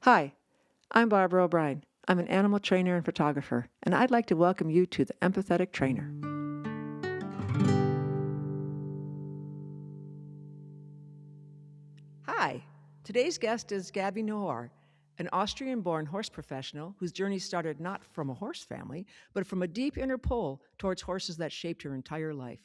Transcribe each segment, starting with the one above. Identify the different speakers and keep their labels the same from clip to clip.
Speaker 1: Hi, I'm Barbara O'Brien. I'm an animal trainer and photographer, and I'd like to welcome you to the Empathetic Trainer. Hi, today's guest is Gabi Neurohr, an Austrian-born horse professional whose journey started not from a horse family, but from a deep inner pull towards horses that shaped her entire life.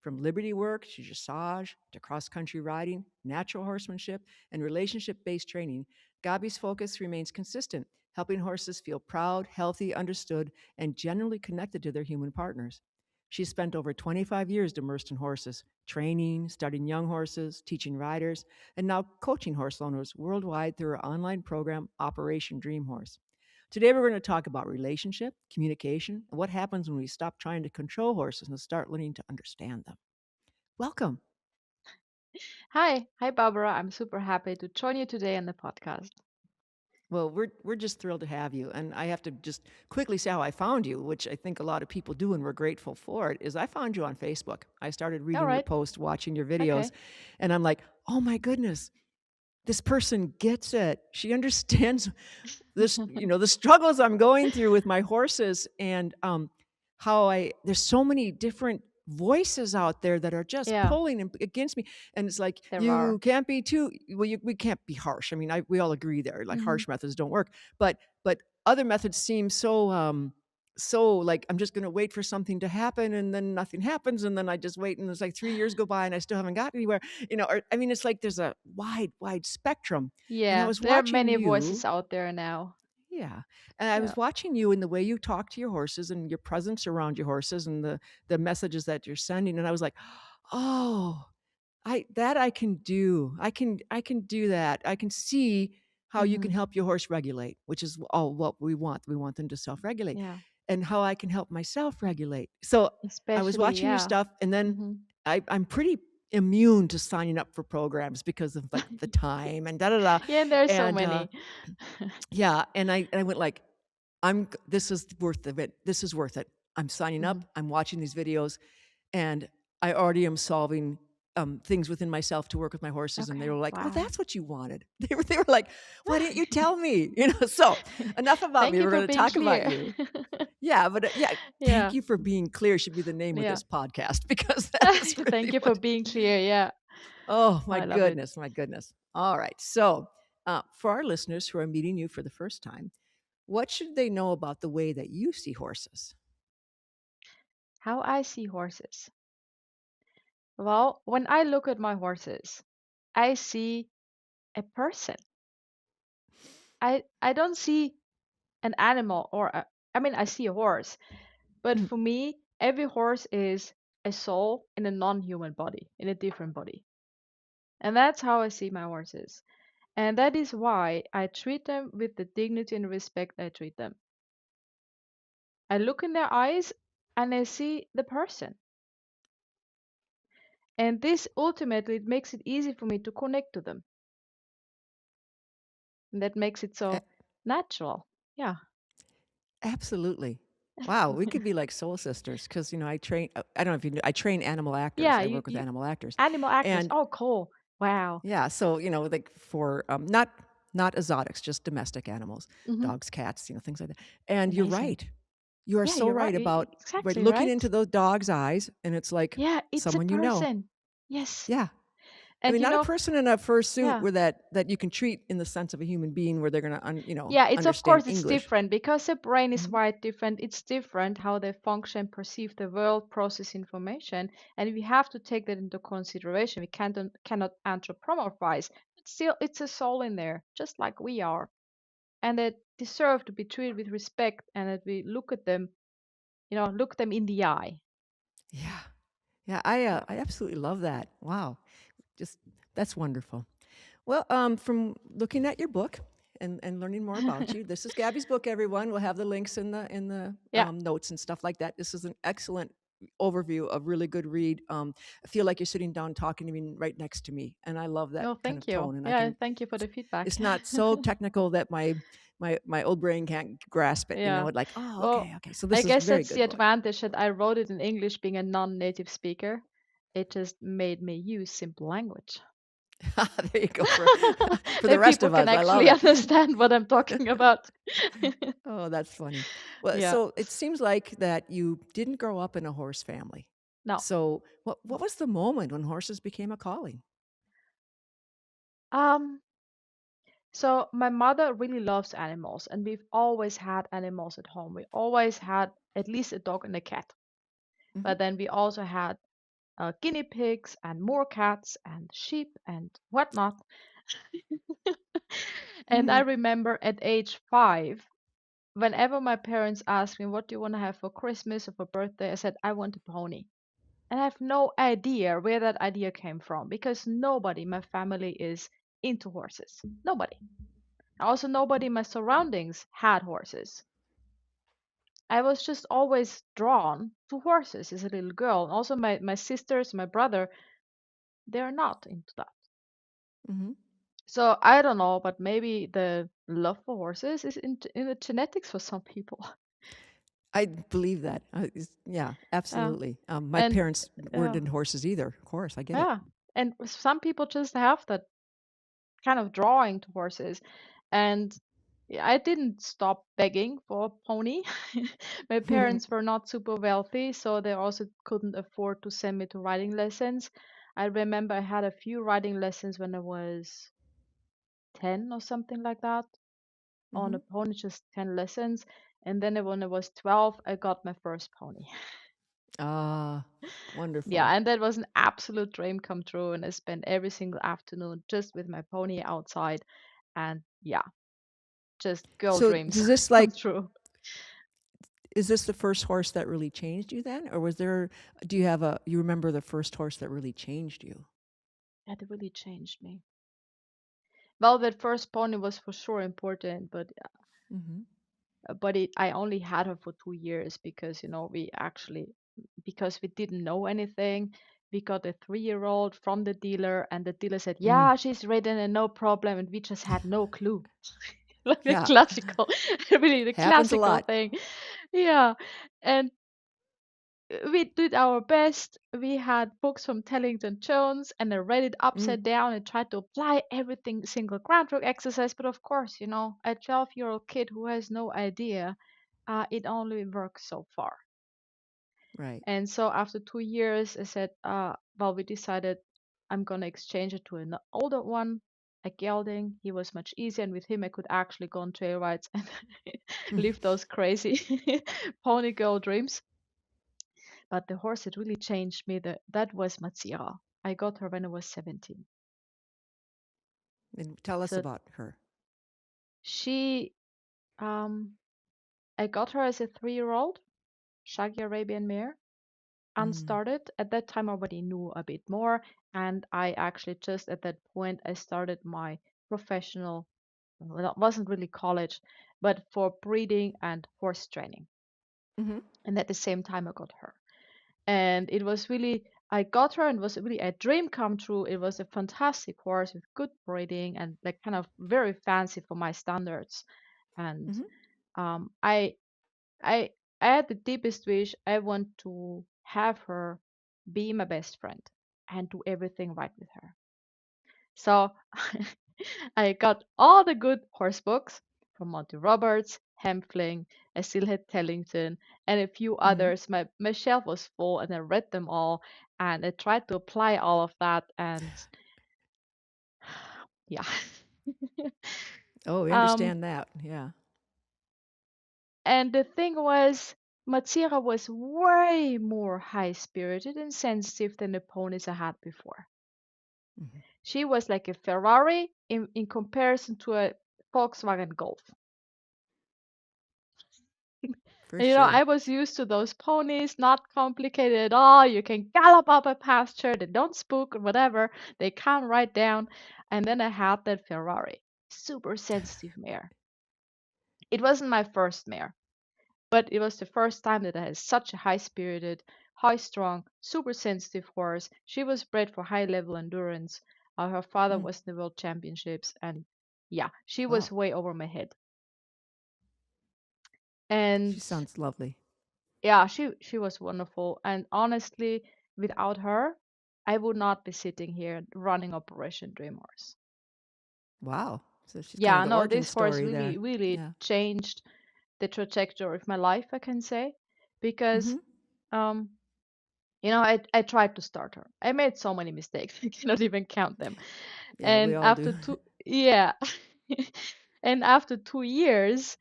Speaker 1: From liberty work to dressage to cross-country riding, natural horsemanship, and relationship-based training, Gabi's focus remains consistent, helping horses feel proud, healthy, understood, and genuinely connected to their human partners. She spent over 25 years immersed in horses, training, studying young horses, teaching riders, and now coaching horse owners worldwide through her online program, Operation Dream Horse. Today, we're going to talk about relationship, communication, and what happens when we stop trying to control horses and start learning to understand them. Welcome.
Speaker 2: Hi, Barbara. I'm super happy to join you today on the podcast.
Speaker 1: Well, we're just thrilled to have you, and I have to just quickly say how I found you, which I think a lot of people do, and we're grateful for it. Is I found you on Facebook. I started
Speaker 2: All
Speaker 1: reading your
Speaker 2: right.
Speaker 1: posts, watching your videos,
Speaker 2: Okay.
Speaker 1: and I'm like, oh my goodness, this person gets it. She understands this, the struggles I'm going through with my horses, and how there's so many different voices out there that are just
Speaker 2: Yeah,
Speaker 1: pulling against me, and it's like
Speaker 2: there are.
Speaker 1: you can't be too well. We can't be harsh. I mean, we all agree there. Like
Speaker 2: Hmm.
Speaker 1: harsh methods don't work, but other methods seem so like I'm just going to wait for something to happen and then nothing happens and then I just wait and it's like 3 years go by and I still haven't gotten anywhere. Or I mean, it's like there's a wide spectrum. And I
Speaker 2: Yeah,
Speaker 1: was
Speaker 2: there are
Speaker 1: watching
Speaker 2: many voices
Speaker 1: you.
Speaker 2: out there now.
Speaker 1: Yeah. And I
Speaker 2: Yeah.
Speaker 1: was watching you in the way you talk to your horses and your presence around your horses and the messages that you're sending. And I was like, oh, I can do. I can do that. I can see how you can
Speaker 2: Hmm.
Speaker 1: help your horse regulate, which is all what we want. We want them to self-regulate.
Speaker 2: Yeah,
Speaker 1: And how I can help myself regulate. So I was
Speaker 2: especially,
Speaker 1: watching your
Speaker 2: yeah.
Speaker 1: stuff and then
Speaker 2: Hmm.
Speaker 1: I'm pretty immune to signing up for programs because of like the time and da da da.
Speaker 2: Yeah, and there are so
Speaker 1: And
Speaker 2: many.
Speaker 1: yeah, and I went like, this is worth of it. This is worth it. I'm signing
Speaker 2: Hmm.
Speaker 1: up. I'm watching these videos, and I already am solving things within myself to work with my horses. And they were
Speaker 2: Okay,
Speaker 1: like, "Oh,
Speaker 2: wow.
Speaker 1: that's what you wanted." They were like, "Why didn't you tell me?" So enough about
Speaker 2: Thank
Speaker 1: me.
Speaker 2: you
Speaker 1: We're
Speaker 2: for
Speaker 1: going to
Speaker 2: being
Speaker 1: talk about
Speaker 2: clear.
Speaker 1: you. Yeah, but yeah, thank
Speaker 2: Yeah,
Speaker 1: you for being clear. Should be the name of
Speaker 2: yeah.
Speaker 1: this podcast because that is
Speaker 2: Thank
Speaker 1: really
Speaker 2: you for
Speaker 1: what.
Speaker 2: being clear. Yeah,
Speaker 1: Oh my
Speaker 2: I love it.
Speaker 1: goodness, my goodness. All right. So for our listeners who are meeting you for the first time, what should they know about the way that you see horses?
Speaker 2: How I see horses. Well, when I look at my horses, I see a person. I don't see an animal I mean, I see a horse, but
Speaker 1: Mm,
Speaker 2: for me, every horse is a soul in a non-human body, in a different body. And that's how I see my horses. And that is why I treat them with the dignity and respect I treat them. I look in their eyes and I see the person. And this ultimately it makes it easy for me to connect to them. And that makes it
Speaker 1: a-
Speaker 2: so natural. Yeah.
Speaker 1: absolutely. Wow, we could be like soul sisters because I train. I don't know if you know. I train animal actors.
Speaker 2: Yeah,
Speaker 1: I work with
Speaker 2: you
Speaker 1: animal actors,
Speaker 2: animal actors.
Speaker 1: and
Speaker 2: Oh, cool. Wow.
Speaker 1: yeah, so like for not exotics, just domestic animals,
Speaker 2: Hmm.
Speaker 1: dogs, cats, things like that. And you're
Speaker 2: Amazing.
Speaker 1: right. You are
Speaker 2: Yeah,
Speaker 1: so
Speaker 2: you're
Speaker 1: right
Speaker 2: right.
Speaker 1: about right
Speaker 2: Exactly
Speaker 1: looking
Speaker 2: right.
Speaker 1: into those dogs' eyes, and it's like
Speaker 2: Yeah, it's a
Speaker 1: someone you know.
Speaker 2: person. Yes.
Speaker 1: Yeah, I
Speaker 2: And
Speaker 1: mean, not a person in a fursuit
Speaker 2: yeah.
Speaker 1: where that you can treat in the sense of a human being, where they're gonna
Speaker 2: Yeah, it's of
Speaker 1: understand
Speaker 2: course it's
Speaker 1: English.
Speaker 2: different because the brain is
Speaker 1: Mhm.
Speaker 2: wired different. It's different how they function, perceive the world, process information, and we have to take that into consideration. We cannot anthropomorphize. But still, it's a soul in there, just like we are, and they deserve to be treated with respect, and that we look at them, look them in the eye.
Speaker 1: Yeah, yeah, I absolutely love that. Wow, just that's wonderful. Well, from looking at your book and learning more about you, this is Gabby's book. Everyone, we'll have the links in the
Speaker 2: Yeah.
Speaker 1: notes and stuff like that. This is an excellent overview, a really good read. I feel like you're sitting down talking to me right next to me, and I love that
Speaker 2: No,
Speaker 1: kind
Speaker 2: thank
Speaker 1: of
Speaker 2: you.
Speaker 1: tone. And I
Speaker 2: Yeah,
Speaker 1: can,
Speaker 2: thank you for the feedback.
Speaker 1: it's not so technical that my old brain can't grasp it.
Speaker 2: Yeah.
Speaker 1: It like, oh,
Speaker 2: Well,
Speaker 1: okay. So
Speaker 2: I
Speaker 1: this is a
Speaker 2: guess
Speaker 1: very
Speaker 2: that's the
Speaker 1: good book.
Speaker 2: advantage that I wrote it in English being a non-native speaker. It just made me use simple language.
Speaker 1: There you go for the
Speaker 2: Then
Speaker 1: rest
Speaker 2: people
Speaker 1: of
Speaker 2: can
Speaker 1: us. I love
Speaker 2: actually
Speaker 1: it.
Speaker 2: understand what I'm talking about.
Speaker 1: Oh, that's funny. Well,
Speaker 2: Yeah.
Speaker 1: so it seems like that you didn't grow up in a horse family.
Speaker 2: No.
Speaker 1: So, what was the moment when horses became a calling?
Speaker 2: Um, so my mother really loves animals, and we've always had animals at home. We always had at least a dog and a cat.
Speaker 1: Hmm.
Speaker 2: But then we also had guinea pigs and more cats and sheep and whatnot. And I
Speaker 1: Hmm.
Speaker 2: remember at age 5, whenever my parents asked me, "What do you want to have for Christmas or for birthday?" I said, "I want a pony." And I have no idea where that idea came from because nobody in my family is into horses. Nobody. Also, nobody in my surroundings had horses. I was just always drawn to horses as a little girl. And also, my sisters, my brother, they're not into that.
Speaker 1: Hmm.
Speaker 2: So I don't know, but maybe the love for horses is in the genetics for some people.
Speaker 1: I believe that. Yeah,
Speaker 2: Yeah.
Speaker 1: absolutely. My
Speaker 2: And
Speaker 1: parents weren't
Speaker 2: yeah,
Speaker 1: into horses either. Of course, I get it.
Speaker 2: yeah. And some people just have that kind of drawing to horses. And yeah, I didn't stop begging for a pony. My parents were not super wealthy, so they also couldn't afford to send me to riding lessons. I remember I had a few riding lessons when I was 10 or something like that on
Speaker 1: Hmm.
Speaker 2: a pony, just 10 lessons. And then when I was 12, I got my first pony.
Speaker 1: Ah,
Speaker 2: Yeah,
Speaker 1: wonderful.
Speaker 2: and that was an absolute dream come true. And I spent every single afternoon just with my pony outside. And yeah, just girl
Speaker 1: So,
Speaker 2: dreams
Speaker 1: does this
Speaker 2: come
Speaker 1: like
Speaker 2: true.
Speaker 1: is this the first horse that really changed you then, or was there? Do you have a? You remember the first horse that really changed you?
Speaker 2: That really changed me. Well, that first pony was for sure important,
Speaker 1: Hmm.
Speaker 2: but I only had her for 2 years because we actually because we didn't know anything. We got a 3-year-old from the dealer, and the dealer said,
Speaker 1: Mm.
Speaker 2: "Yeah, she's ridden and no problem," and we just had no clue. Like the
Speaker 1: Yeah,
Speaker 2: classical, really the
Speaker 1: happens a
Speaker 2: classical
Speaker 1: lot.
Speaker 2: thing. Yeah, and we did our best. We had books from Tellington Jones, and I read it
Speaker 1: Mm.
Speaker 2: upside down and tried to apply everything single groundwork exercise. But of course, a 12-year-old kid who has no idea, it only works so far.
Speaker 1: Right.
Speaker 2: And so after 2 years, I said, well, we decided I'm gonna exchange it to an older one, a gelding. He was much easier, and with him I could actually go on trail rides and
Speaker 1: Mm.
Speaker 2: live those crazy pony girl dreams. But the horse that really changed me, that was Matsira. I got her when I was 17.
Speaker 1: And tell us
Speaker 2: So
Speaker 1: about her.
Speaker 2: she, um, I got her as a 3-year-old Shaggy Arabian mare,
Speaker 1: Mm.
Speaker 2: unstarted. At that time, I already knew a bit more, and I actually just at that point I started my professional. Well, it wasn't really college, but for breeding and horse training.
Speaker 1: Hmm.
Speaker 2: And at the same time, I got her. And it was really I got her and it was really a dream come true. It was a fantastic horse with good breeding and like kind of very fancy for my standards. And
Speaker 1: Hmm.
Speaker 2: um, I I I had the deepest wish. I want to have her be my best friend and do everything right with her. So I got all the good horse books from Monty Roberts, Hempfling, I still had Tellington, and a few
Speaker 1: Hmm.
Speaker 2: others. My shelf was full, and I read them all, and I tried to apply all of that, and yeah.
Speaker 1: Oh, we
Speaker 2: um,
Speaker 1: understand that. Yeah.
Speaker 2: and the thing was, Matsira was way more high-spirited and sensitive than the ponies I had before.
Speaker 1: Hmm.
Speaker 2: She was like a Ferrari in comparison to a Volkswagen Golf.
Speaker 1: For
Speaker 2: And
Speaker 1: sure.
Speaker 2: I was used to those ponies, not complicated at all. You can gallop up a pasture, they don't spook or whatever, they calm right down. And then I had that Ferrari, super sensitive mare. It wasn't my first mare, but it was the first time that I had such a high spirited, high strung, super sensitive horse. She was bred for high level endurance. Her father
Speaker 1: Mm.
Speaker 2: was in the world championships, and yeah, she was
Speaker 1: Wow.
Speaker 2: way over my head.
Speaker 1: She
Speaker 2: And
Speaker 1: sounds lovely.
Speaker 2: yeah, she was wonderful. And honestly, without her, I would not be sitting here running Operation Dream Horse.
Speaker 1: Wow. So she's kind of
Speaker 2: Yeah,
Speaker 1: the
Speaker 2: no,
Speaker 1: origin
Speaker 2: this horse
Speaker 1: story
Speaker 2: really,
Speaker 1: there.
Speaker 2: really
Speaker 1: Yeah.
Speaker 2: changed the trajectory of my life, I can say, because
Speaker 1: Mm-hmm.
Speaker 2: um, I tried to start her. I made so many mistakes, I cannot even count them.
Speaker 1: Yeah, we
Speaker 2: And
Speaker 1: all
Speaker 2: after
Speaker 1: do.
Speaker 2: two, yeah, and after 2 years,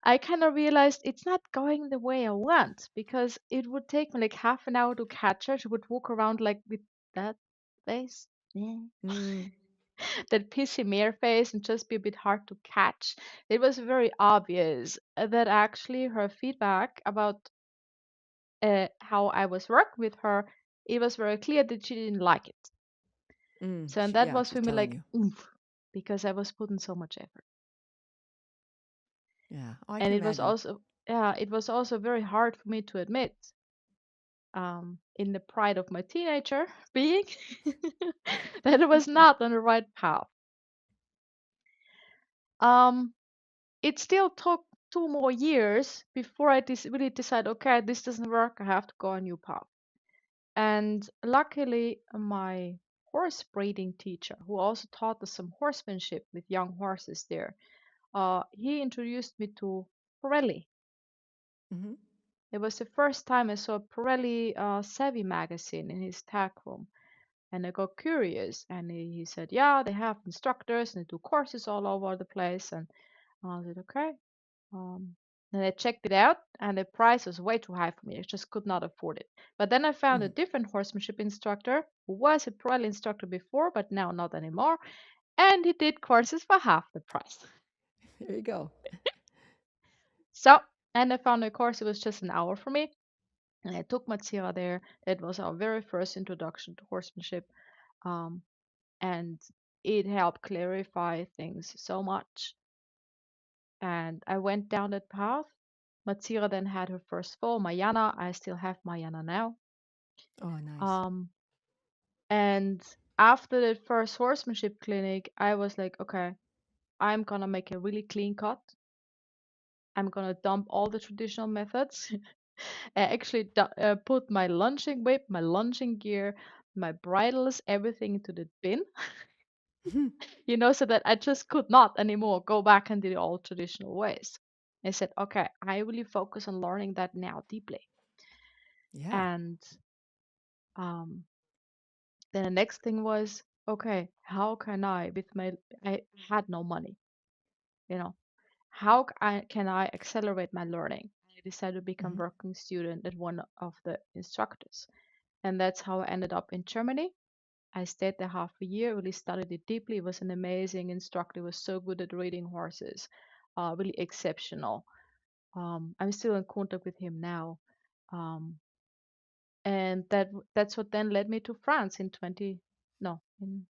Speaker 2: I kind of realized it's not going the way I want because it would take me like half an hour to catch her. She would walk around like with that face, yeah,
Speaker 1: Mm,
Speaker 2: that pissy mare face, and just be a bit hard to catch. It was very obvious that actually her feedback about how I was working with her, it was very clear that she didn't like it. So, and that
Speaker 1: yeah,
Speaker 2: was
Speaker 1: she's
Speaker 2: for me
Speaker 1: telling
Speaker 2: like,
Speaker 1: you.
Speaker 2: oomph, because I was putting so much effort.
Speaker 1: Yeah. Oh, I
Speaker 2: And
Speaker 1: can
Speaker 2: it was
Speaker 1: imagine.
Speaker 2: also, yeah, it was also very hard for me to admit, in the pride of my teenager being, that it was not on the right path. Um, it still took 2 more years before I really decided, okay, this doesn't work. I have to go a new path. And luckily, my horse breeding teacher, who also taught us some horsemanship with young horses there, he introduced me to Pirelli.
Speaker 1: Mm-hmm.
Speaker 2: It was the first time I saw a Pirelli Savvy magazine in his tack room. And I got curious, and he said, "Yeah, they have instructors and they do courses all over the place." And I said, "Okay." Um, and I checked it out, and the price was way too high for me. I just could not afford it. But then I found a
Speaker 1: Mm.
Speaker 2: different horsemanship instructor who was a Pirelli instructor before, but now not anymore, and he did courses for half the price.
Speaker 1: There you go.
Speaker 2: So, and I found a course. It was just an hour for me, and I took Matsira there. It was our very first introduction to horsemanship. Um, and it helped clarify things so much. And I went down that path. Matsira then had her first foal, Mayana. I still have Mayana now.
Speaker 1: Oh, nice.
Speaker 2: Um, and after that first horsemanship clinic, I was like, okay, I'm gonna make a really clean cut. I'm gonna dump all the traditional methods. I actually put my lunging whip, my lunging gear, my bridles, everything into the bin. So that I just could not anymore go back into the old traditional ways. I said, okay, I really focus on learning that now deeply.
Speaker 1: Yeah.
Speaker 2: And um, then the next thing was, okay, how can I had no money, you know, can I accelerate my learning? I decided to become
Speaker 1: Mm-hmm.
Speaker 2: working student at one of the instructors. And that's how I ended up in Germany. I stayed there half a year, really studied it deeply. It was an amazing instructor. He was so good at reading horses, really exceptional. I'm still in contact with him now. Um, and that's what then led me to France in 20, no, in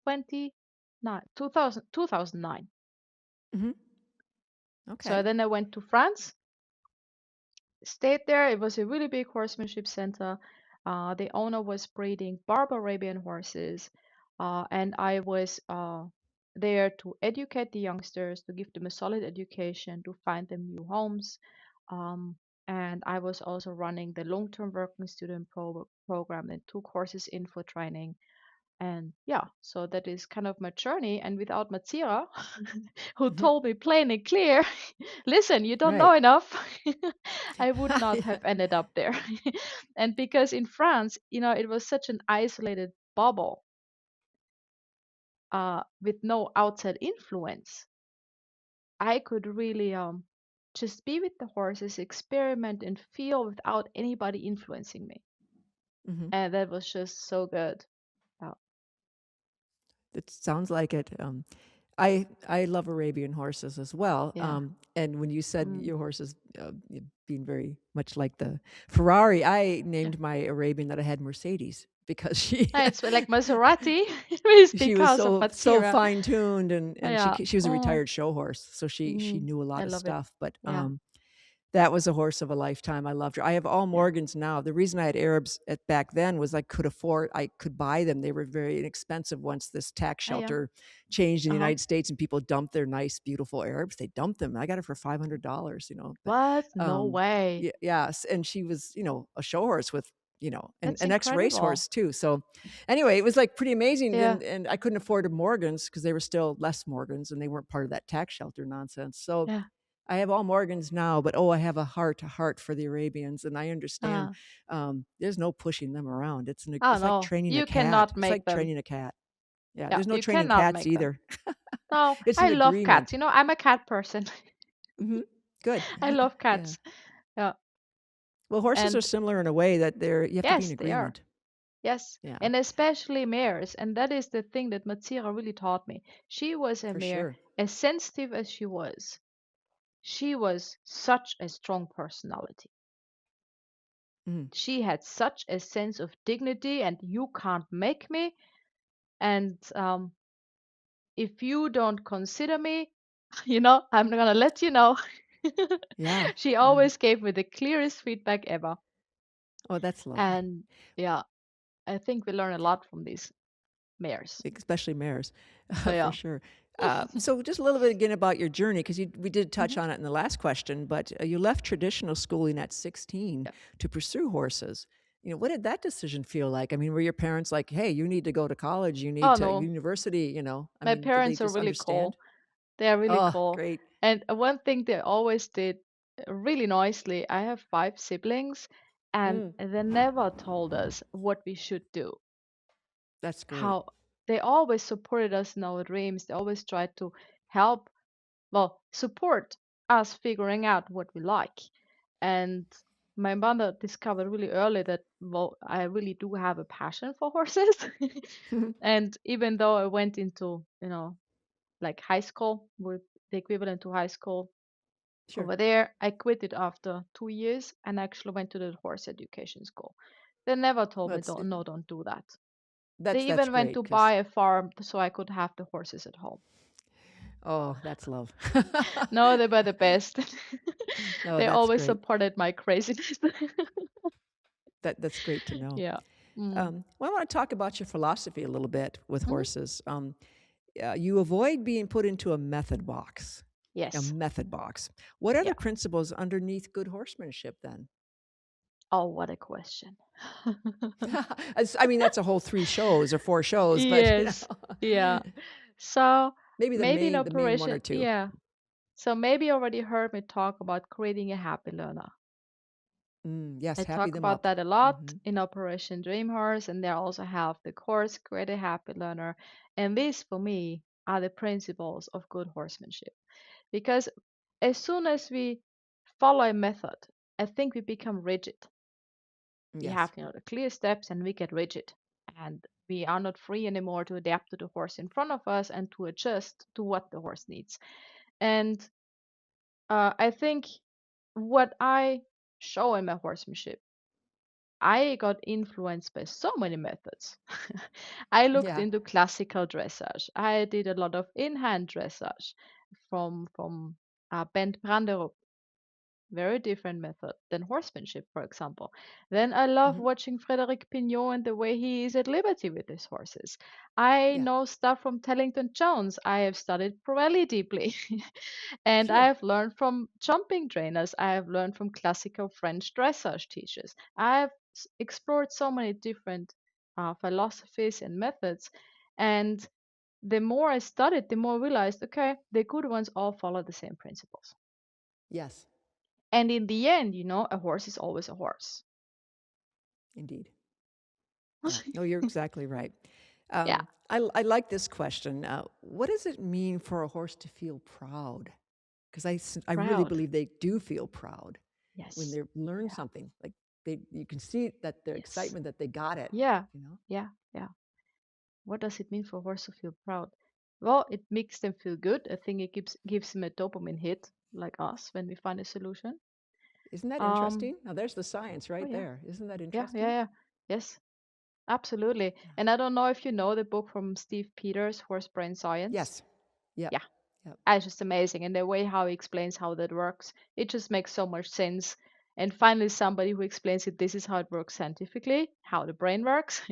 Speaker 2: 29, 2009.
Speaker 1: Mm-hmm.
Speaker 2: So
Speaker 1: Okay.
Speaker 2: then I went to France, stayed there. It was a really big horsemanship center. The owner was breeding Barber Arabian horses, and I was there to educate the youngsters, to give them a solid education, to find them new homes. Um, and I was also running the long-term working student program and took horses in for training. And yeah, so that is kind of my journey. And without Matsira, who
Speaker 1: Mm-hmm.
Speaker 2: told me plain and clear, listen, you don't know
Speaker 1: Right.
Speaker 2: enough, I would not
Speaker 1: Yeah.
Speaker 2: have ended up there. And because in France, it was such an isolated bubble with no outside influence, I could really just be with the horses, experiment, and feel without anybody influencing me.
Speaker 1: Mm-hmm.
Speaker 2: And that was just so good. Yeah.
Speaker 1: It sounds like it. I love Arabian horses as well.
Speaker 2: Yeah.
Speaker 1: And when you said
Speaker 2: Mm.
Speaker 1: your horses being very much like the Ferrari, I
Speaker 2: Yeah.
Speaker 1: named my Arabian that I had Mercedes because she
Speaker 2: It's like Maserati. It is
Speaker 1: she was
Speaker 2: because of
Speaker 1: so
Speaker 2: Matsira.
Speaker 1: fine tuned, and
Speaker 2: Yeah.
Speaker 1: she was a
Speaker 2: Oh,
Speaker 1: retired show horse, so she knew a
Speaker 2: I
Speaker 1: lot of
Speaker 2: love it.
Speaker 1: stuff. But
Speaker 2: Yeah.
Speaker 1: that was a horse of a lifetime. I loved her. I have all
Speaker 2: Yeah.
Speaker 1: Morgans now. The reason I had Arabs at back then was I could buy them. They were very inexpensive once this tax
Speaker 2: Yeah. Yeah.
Speaker 1: shelter changed in the
Speaker 2: Uh-huh.
Speaker 1: United States and people dumped their nice, beautiful Arabs. They dumped them. I got it for $500, But
Speaker 2: What? No
Speaker 1: um,
Speaker 2: way.
Speaker 1: yes, and she was, a show horse with and
Speaker 2: That's
Speaker 1: an ex
Speaker 2: incredible.
Speaker 1: racehorse too. So anyway, it was like pretty amazing.
Speaker 2: Yeah.
Speaker 1: And I couldn't afford the Morgans because they were still less Morgans and they weren't part of that tax shelter nonsense. So
Speaker 2: Yeah.
Speaker 1: I have all Morgans now, but I have a heart to heart for the Arabians, and I understand.
Speaker 2: Uh,
Speaker 1: There's no pushing them around.
Speaker 2: oh
Speaker 1: It's like
Speaker 2: no,
Speaker 1: training a
Speaker 2: you
Speaker 1: cat.
Speaker 2: cannot
Speaker 1: It's
Speaker 2: make
Speaker 1: like
Speaker 2: them.
Speaker 1: training a cat. Yeah,
Speaker 2: Yeah,
Speaker 1: there's no
Speaker 2: you
Speaker 1: training
Speaker 2: cannot
Speaker 1: cats
Speaker 2: make them.
Speaker 1: either.
Speaker 2: No,
Speaker 1: It's
Speaker 2: I
Speaker 1: an
Speaker 2: love cats.
Speaker 1: agreement.
Speaker 2: I'm a cat person.
Speaker 1: Hmm. Good.
Speaker 2: I love
Speaker 1: Yeah.
Speaker 2: cats. Yeah.
Speaker 1: Well, horses are
Speaker 2: And
Speaker 1: similar in a way that you have to be in
Speaker 2: yes, they are.
Speaker 1: agreement.
Speaker 2: Yes.
Speaker 1: Yeah,
Speaker 2: And especially mares. And that is the thing that Matsira really taught me. She was a
Speaker 1: for
Speaker 2: mare,
Speaker 1: sure.
Speaker 2: as sensitive as she was such a strong personality.
Speaker 1: Mhm.
Speaker 2: She had such a sense of dignity, and you can't make me. And if you don't consider me, I'm gonna let you know.
Speaker 1: Yeah,
Speaker 2: She
Speaker 1: yeah.
Speaker 2: always gave me the clearest feedback ever.
Speaker 1: Oh, that's lovely.
Speaker 2: And yeah, I think we learn a lot from these mares.
Speaker 1: Especially mares, for
Speaker 2: Yeah.
Speaker 1: sure. So, just a little bit again about your journey, because we did touch
Speaker 2: Mhm.
Speaker 1: on it in the last question, but you left traditional schooling at 16
Speaker 2: Yeah.
Speaker 1: to pursue horses. What did that decision feel like? I mean, were your parents like, "Hey, you need to go to college, you need
Speaker 2: Oh
Speaker 1: to
Speaker 2: no,
Speaker 1: university"? I
Speaker 2: my
Speaker 1: mean, did they
Speaker 2: parents are
Speaker 1: just
Speaker 2: really
Speaker 1: understand?
Speaker 2: cool. They are really
Speaker 1: Oh,
Speaker 2: cool.
Speaker 1: great.
Speaker 2: And one thing they always did really nicely, I have five siblings, and
Speaker 1: Mm,
Speaker 2: they never told us what we should do.
Speaker 1: that's great.
Speaker 2: How they always supported us in our dreams. They always tried to help, well, support us figuring out what we like. And my mother discovered really early that, well, I really do have a passion for horses. And even though I went into, like high school, with the equivalent to high school
Speaker 1: Sure.
Speaker 2: over there, I quit it after 2 years and actually went to the horse education school. They never told
Speaker 1: Well,
Speaker 2: me, don't, no, don't do that. They
Speaker 1: that's
Speaker 2: even went
Speaker 1: great
Speaker 2: to
Speaker 1: because
Speaker 2: buy a farm so I could have the horses at home.
Speaker 1: oh, that's love.
Speaker 2: No, they were the best.
Speaker 1: No,
Speaker 2: They
Speaker 1: that's
Speaker 2: always
Speaker 1: great.
Speaker 2: supported my craziness.
Speaker 1: That's great to know.
Speaker 2: Yeah. Mm.
Speaker 1: Well, I want to talk about your philosophy a little bit with
Speaker 2: Mhm.
Speaker 1: horses. You avoid being put into a method box. A
Speaker 2: Yes.
Speaker 1: method box. What are
Speaker 2: Yeah.
Speaker 1: the principles underneath good horsemanship then?
Speaker 2: Oh, what a question.
Speaker 1: I mean, that's a whole 3 shows or 4 shows, but
Speaker 2: Yes. Yeah. So
Speaker 1: maybe
Speaker 2: maybe in
Speaker 1: the main one or
Speaker 2: operation,
Speaker 1: two.
Speaker 2: yeah. So maybe you already heard me talk about creating a happy learner.
Speaker 1: Yes,
Speaker 2: I
Speaker 1: happy
Speaker 2: talk
Speaker 1: them
Speaker 2: about
Speaker 1: up.
Speaker 2: that a lot
Speaker 1: Hmm.
Speaker 2: in Operation Dream Horse, and there also have the course Create a Happy Learner. And these, for me, are the principles of good horsemanship. Because as soon as we follow a method, I think we become rigid. We
Speaker 1: Yes.
Speaker 2: have, the clear steps and we get rigid. And we are not free anymore to adapt to the horse in front of us and to adjust to what the horse needs. And I think what I show in my horsemanship, I got influenced by so many methods. I looked
Speaker 1: Yeah.
Speaker 2: into classical dressage. I did a lot of in-hand dressage from Bent Branderup, very different method than horsemanship, for example. Then I love
Speaker 1: Hmm.
Speaker 2: watching Frederic Pignon and the way he is at liberty with his horses. I
Speaker 1: Yeah.
Speaker 2: know stuff from Tellington Jones. I have studied Pirelli deeply. And I
Speaker 1: Sure.
Speaker 2: have learned from jumping trainers. I have learned from classical French dressage teachers. I have explored so many different philosophies and methods. And the more I studied, the more I realized, okay, the good ones all follow the same principles.
Speaker 1: Yes.
Speaker 2: And in the end, a horse is always a horse.
Speaker 1: Indeed. Yeah. No, you're exactly right.
Speaker 2: Yeah,
Speaker 1: I like this question. What does it mean for a horse to feel proud? Because I really
Speaker 2: proud.
Speaker 1: believe they do feel proud when
Speaker 2: Yes.
Speaker 1: they learn
Speaker 2: Yeah.
Speaker 1: something. Like you can see that their
Speaker 2: Yes.
Speaker 1: excitement that they got it.
Speaker 2: Yeah.
Speaker 1: You know.
Speaker 2: Yeah. Yeah. What does it mean for a horse to feel proud? Well, it makes them feel good. I think it gives them a dopamine hit, like us, when we find a solution.
Speaker 1: Isn't that
Speaker 2: Um.
Speaker 1: interesting? Now there's the science
Speaker 2: Oh
Speaker 1: right
Speaker 2: yeah.
Speaker 1: there. Isn't that
Speaker 2: Yeah. Yeah.
Speaker 1: interesting?
Speaker 2: Yeah. Yes. Absolutely.
Speaker 1: Yeah.
Speaker 2: And I don't know if you know the book from Steve Peters, Horse Brain Science.
Speaker 1: Yes. Yep.
Speaker 2: Yeah.
Speaker 1: Yep.
Speaker 2: It's just amazing. And the way how he explains how that works, it just makes so much sense. And finally, somebody who explains it, this is how it works scientifically, how the brain works,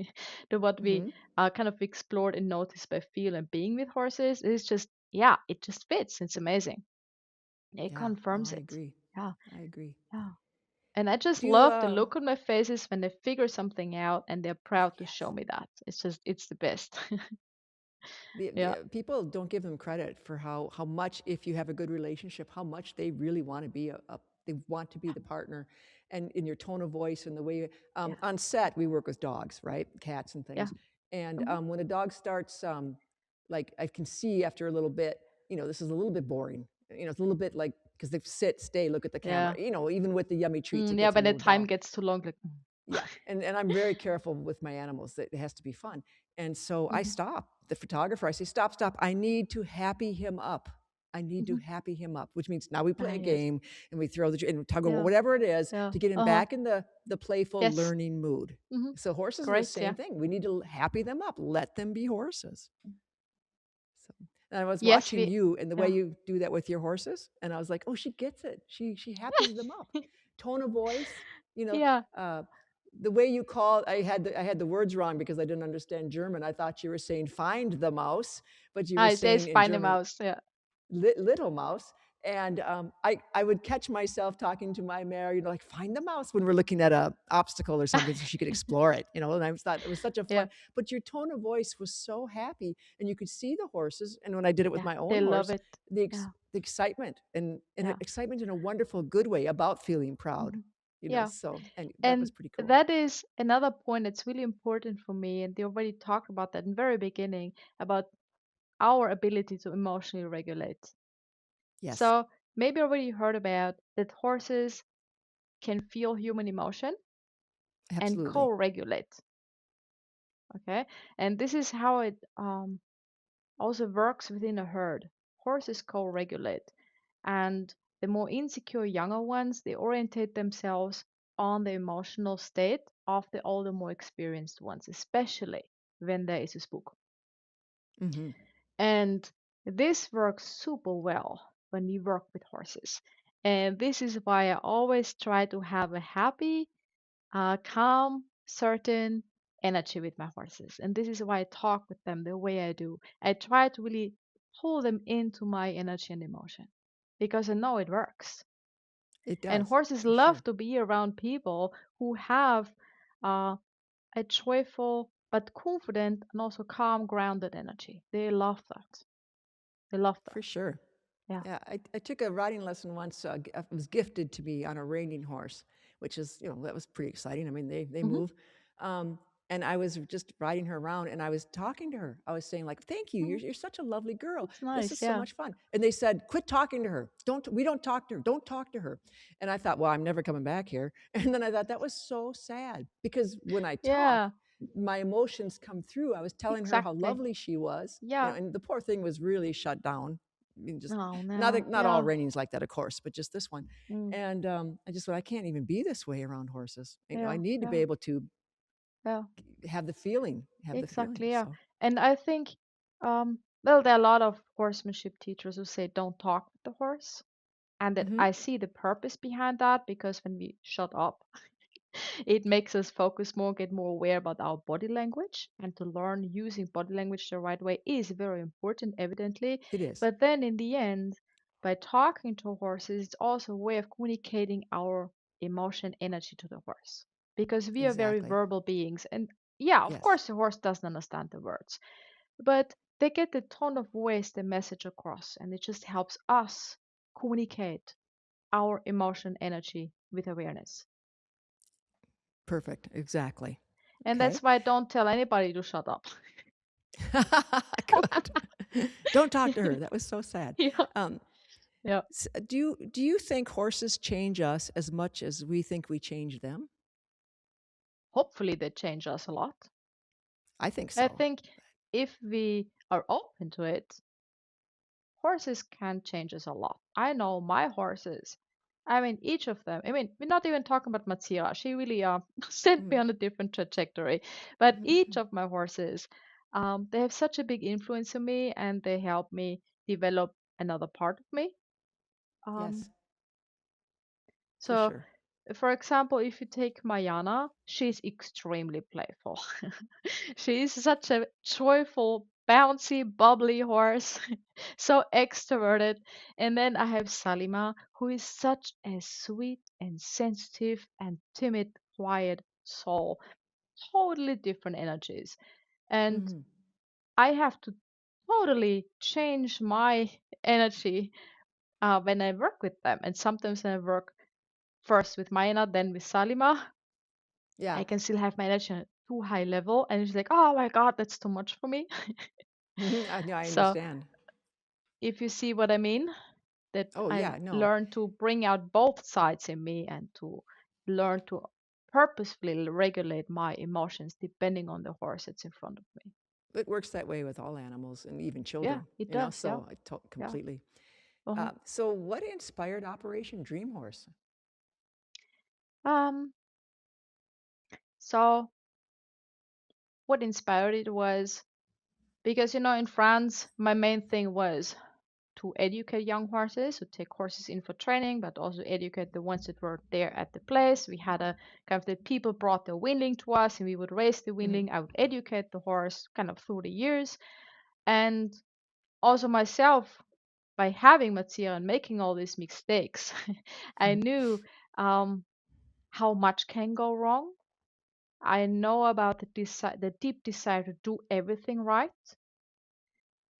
Speaker 2: to what we
Speaker 1: Hmm.
Speaker 2: kind of explored and noticed by feel and being with horses. It's just, yeah, it just fits. It's amazing. It
Speaker 1: Yeah. No,
Speaker 2: confirms
Speaker 1: I
Speaker 2: it.
Speaker 1: agree.
Speaker 2: Yeah,
Speaker 1: I agree.
Speaker 2: yeah. And I just
Speaker 1: Do you,
Speaker 2: love the look on my faces when they figure something out and they're
Speaker 1: oh,
Speaker 2: proud to show
Speaker 1: yes.
Speaker 2: me that. It's the best.
Speaker 1: The
Speaker 2: Yeah.
Speaker 1: people don't give them credit for how much, if you have a good relationship, how much they really want to be they want to be the partner, and in your tone of voice and the way
Speaker 2: Yeah.
Speaker 1: on set we work with dogs, right, cats and
Speaker 2: Yeah.
Speaker 1: things, and
Speaker 2: Hmm.
Speaker 1: when a dog starts like I can see after a little bit, this is a little bit boring, it's a little bit like because they sit, stay, look at the camera,
Speaker 2: Yeah.
Speaker 1: even with the yummy treats, it
Speaker 2: Yeah,
Speaker 1: gets a
Speaker 2: when the
Speaker 1: little
Speaker 2: time
Speaker 1: dull.
Speaker 2: gets too long, like,
Speaker 1: Yeah, and I'm very careful with my animals that it has to be fun. And so I
Speaker 2: mm-hmm,
Speaker 1: stop the photographer. I say, stop, stop. I need to happy him up. I need to
Speaker 2: hmm.
Speaker 1: happy him up, which means now we play
Speaker 2: Ah,
Speaker 1: a
Speaker 2: yes.
Speaker 1: game and we throw and tug of war,
Speaker 2: Yeah.
Speaker 1: whatever it is,
Speaker 2: Yeah.
Speaker 1: to get him
Speaker 2: Uh-huh.
Speaker 1: back in the playful
Speaker 2: Yes.
Speaker 1: learning mood.
Speaker 2: Hmm.
Speaker 1: So horses are the
Speaker 2: Great.
Speaker 1: same
Speaker 2: Yeah.
Speaker 1: thing. We need to happy them up. Let them be horses. So, and I was
Speaker 2: Yes,
Speaker 1: watching
Speaker 2: we.
Speaker 1: you and the way
Speaker 2: Yeah.
Speaker 1: you do that with your horses, and I was like, oh, she gets it. She happies them up. Tone of voice, you know,
Speaker 2: Yeah.
Speaker 1: uh, the way you call. I had the words wrong because I didn't understand German. I thought you were saying find the mouse, but you were
Speaker 2: I says
Speaker 1: saying in
Speaker 2: find a
Speaker 1: German
Speaker 2: mouse. Yeah.
Speaker 1: little mouse. And I would catch myself talking to my mare, like find the mouse when we're looking at a obstacle or something so she could explore it, and I thought it was such a
Speaker 2: Yeah.
Speaker 1: fun, but your tone of voice was so happy and you could see the horses. And when I did it with
Speaker 2: Yeah.
Speaker 1: my own
Speaker 2: They love
Speaker 1: horse,
Speaker 2: it. Yeah.
Speaker 1: the excitement and
Speaker 2: Yeah.
Speaker 1: excitement in a wonderful, good way about feeling proud,
Speaker 2: Hmm. Yeah.
Speaker 1: so, and that was
Speaker 2: And
Speaker 1: pretty cool.
Speaker 2: that is another point that's really important for me. And they already talked about that in the very beginning about our ability to emotionally regulate.
Speaker 1: Yes,
Speaker 2: So maybe already heard about that horses can feel human emotion and
Speaker 1: absolutely.
Speaker 2: co-regulate. Okay. And this is how it also works within a herd. Horses co-regulate. And the more insecure younger ones, they orientate themselves on the emotional state of the older, more experienced ones, especially when there is a spook.
Speaker 1: Hmm.
Speaker 2: And this works super well when we work with horses. And this is why I always try to have a happy, calm, certain energy with my horses. And this is why I talk with them the way I do. I try to really pull them into my energy and emotion because I know it works.
Speaker 1: It
Speaker 2: And
Speaker 1: does,
Speaker 2: horses
Speaker 1: for
Speaker 2: love
Speaker 1: sure.
Speaker 2: to be around people who have uh, a joyful but confident and also calm, grounded energy. They love that. They love
Speaker 1: For
Speaker 2: that.
Speaker 1: sure.
Speaker 2: Yeah.
Speaker 1: Yeah, I took a riding lesson once. It was gifted to me on a reining horse, which is, that was pretty exciting. I mean, they
Speaker 2: Hmm.
Speaker 1: move. Um, and I was just riding her around and I was talking to her. I was saying, like, thank you.
Speaker 2: Hmm.
Speaker 1: You're such a lovely girl.
Speaker 2: That's
Speaker 1: This is
Speaker 2: nice.
Speaker 1: so
Speaker 2: Yeah.
Speaker 1: much fun. And they said, quit talking to her. We don't talk to her. Don't talk to her. And I thought, well, I'm never coming back here. And then I thought that was so sad because when I talk,
Speaker 2: Yeah.
Speaker 1: my emotions come through. I was telling her how
Speaker 2: Exactly.
Speaker 1: lovely she was,
Speaker 2: Yeah.
Speaker 1: and the poor thing was really shut down. I mean, just
Speaker 2: Oh no.
Speaker 1: not all
Speaker 2: Yeah.
Speaker 1: training's like that, of course, but just this one.
Speaker 2: Mm.
Speaker 1: And I just thought I can't even be this way around horses. I
Speaker 2: Yeah.
Speaker 1: need to be
Speaker 2: Yeah.
Speaker 1: able to
Speaker 2: Yeah.
Speaker 1: have the feeling.
Speaker 2: Exactly. Yeah.
Speaker 1: So,
Speaker 2: And I think, well, there are a lot of horsemanship teachers who say don't talk with the horse, and that
Speaker 1: hmm,
Speaker 2: I see the purpose behind that because when we shut up, it makes us focus more, get more aware about our body language, and to learn using body language the right way is very important, evidently.
Speaker 1: it is
Speaker 2: But then in the end, by talking to horses, it's also a way of communicating our emotion energy to the horse because we are very
Speaker 1: exactly.
Speaker 2: verbal beings. And yeah, of
Speaker 1: Yes,
Speaker 2: course, the horse doesn't understand the words, but they get the tone of voice, the message across, and it just helps us communicate our emotion energy with awareness.
Speaker 1: perfect. Exactly.
Speaker 2: And
Speaker 1: Okay.
Speaker 2: that's why I don't tell anybody to shut up.
Speaker 1: Good. Don't talk to her. That was so sad.
Speaker 2: Yeah.
Speaker 1: Um,
Speaker 2: Yeah.
Speaker 1: do you think horses change us as much as we think we change them?
Speaker 2: Hopefully they change us a lot.
Speaker 1: I think
Speaker 2: I
Speaker 1: so.
Speaker 2: think if we are open to it, horses can change us a lot. I know my horses. I mean, each of them. I mean, we're not even talking about Matsira. She really sent me
Speaker 1: Mhm.
Speaker 2: on a different trajectory. But each
Speaker 1: Mhm.
Speaker 2: of my horses, they have such a big influence on me, and they help me develop another part of me. Um,
Speaker 1: Yes, for
Speaker 2: so
Speaker 1: sure.
Speaker 2: for example, if you take Mayana, she's extremely playful. She is such a joyful bouncy, bubbly horse, so extroverted. And then I have Salima, who is such a sweet and sensitive and timid, quiet soul. Totally different energies. And
Speaker 1: Hmm.
Speaker 2: I have to totally change my energy when I work with them. And sometimes when I work first with Mayana, then with Salima,
Speaker 1: Yeah.
Speaker 2: I can still have my energy at too high level. And it's like, oh my God, that's too much for me.
Speaker 1: I
Speaker 2: So
Speaker 1: understand.
Speaker 2: if you see what I mean, that
Speaker 1: Oh,
Speaker 2: I
Speaker 1: yeah, no.
Speaker 2: learn to bring out both sides in me and to learn to purposefully regulate my emotions depending on the horse that's in front of me.
Speaker 1: It works that way with all animals and even
Speaker 2: Yeah,
Speaker 1: children,
Speaker 2: it does. Yeah,
Speaker 1: so
Speaker 2: yeah.
Speaker 1: completely.
Speaker 2: Uh-huh.
Speaker 1: So, what inspired Operation Dream Horse?
Speaker 2: Um, so what inspired it was because, in France, my main thing was to educate young horses, to take horses in for training, but also educate the ones that were there at the place. We had a kind of the people brought the weanling to us and we would raise the
Speaker 1: Hmm.
Speaker 2: weanling. I would educate the horse kind of through the years. And also myself, by having Matsira and making all these mistakes, I knew um, how much can go wrong. I know about the deep desire to do everything right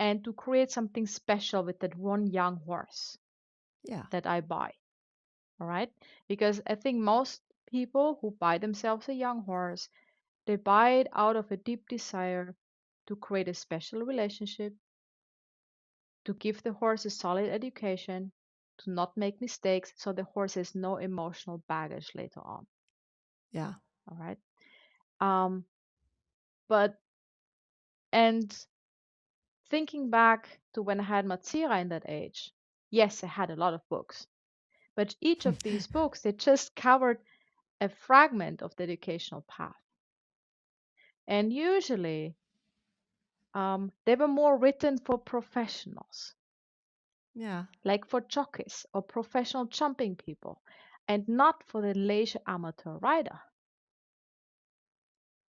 Speaker 2: and to create something special with that one young horse
Speaker 1: Yeah,
Speaker 2: that I buy. All right. Because I think most people who buy themselves a young horse, they buy it out of a deep desire to create a special relationship, to give the horse a solid education, to not make mistakes, so the horse has no emotional baggage later on.
Speaker 1: yeah,
Speaker 2: All right. Um, but and thinking back to when I had Matsira in that age, yes, I had a lot of books, but each of these books they just covered a fragment of the educational path. And usually they were more written for professionals,
Speaker 1: yeah.
Speaker 2: like for jockeys or professional jumping people, and not for the leisure amateur rider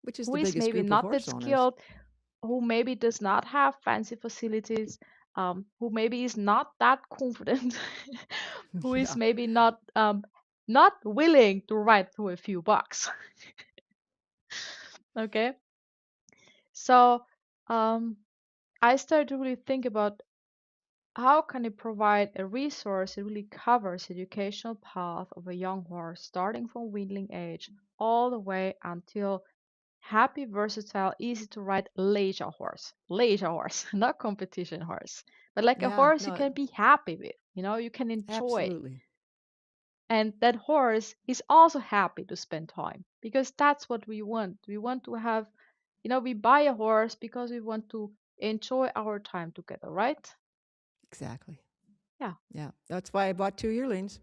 Speaker 1: Which is
Speaker 2: who
Speaker 1: the
Speaker 2: is
Speaker 1: biggest
Speaker 2: maybe
Speaker 1: group of
Speaker 2: not that
Speaker 1: horse owners.
Speaker 2: skilled, who maybe does not have fancy facilities, who maybe is not that confident, who is
Speaker 1: Yeah,
Speaker 2: maybe not willing to ride through a few bucks. Okay, so um, I started to really think about how can it provide a resource that really covers the educational path of a young horse, starting from weanling age all the way until happy, versatile, easy to ride leisure horse, not competition horse, but like a
Speaker 1: yeah,
Speaker 2: horse you
Speaker 1: no,
Speaker 2: can be happy with, you can enjoy.
Speaker 1: absolutely.
Speaker 2: And that horse is also happy to spend time because that's what we want. We want to have, we buy a horse because we want to enjoy our time together, right?
Speaker 1: Exactly.
Speaker 2: Yeah.
Speaker 1: Yeah, that's why I bought two yearlings.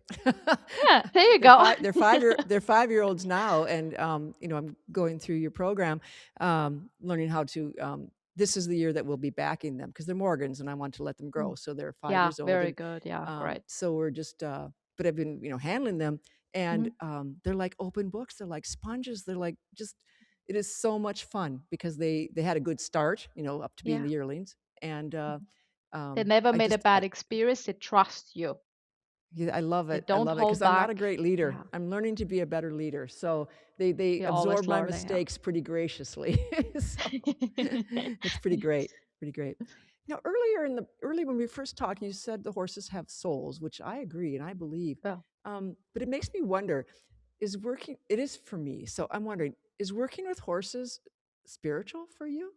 Speaker 2: Yeah, there you go.
Speaker 1: They're 5 year olds now, and I'm going through your program, learning how to. This is the year that we'll be backing them because they're Morgans, and I want to let them
Speaker 2: Mm.
Speaker 1: grow. So they're five
Speaker 2: Yeah,
Speaker 1: years old,
Speaker 2: very
Speaker 1: and
Speaker 2: good. Yeah, right.
Speaker 1: so we're just. But I've been handling them, and
Speaker 2: Hmm.
Speaker 1: they're like open books. They're like sponges. They're like just. It is so much fun because they had a good start, up to being
Speaker 2: Yeah.
Speaker 1: the yearlings, and
Speaker 2: Mhm. They never
Speaker 1: I
Speaker 2: made a
Speaker 1: just
Speaker 2: bad experience. They trust you.
Speaker 1: yeah, I love
Speaker 2: They
Speaker 1: it. I
Speaker 2: don't
Speaker 1: love it because
Speaker 2: hold
Speaker 1: I'm not a
Speaker 2: back.
Speaker 1: great leader.
Speaker 2: Yeah,
Speaker 1: I'm learning to be a better leader. So they
Speaker 2: you're always
Speaker 1: absorb my
Speaker 2: learning. Yeah.
Speaker 1: mistakes pretty graciously. So it's pretty great. Pretty great. Early when we first talked, you said the horses have souls, which I agree and I believe.
Speaker 2: Yeah.
Speaker 1: But it makes me wonder: is working? It is for me. So I'm wondering: is working with horses spiritual for you?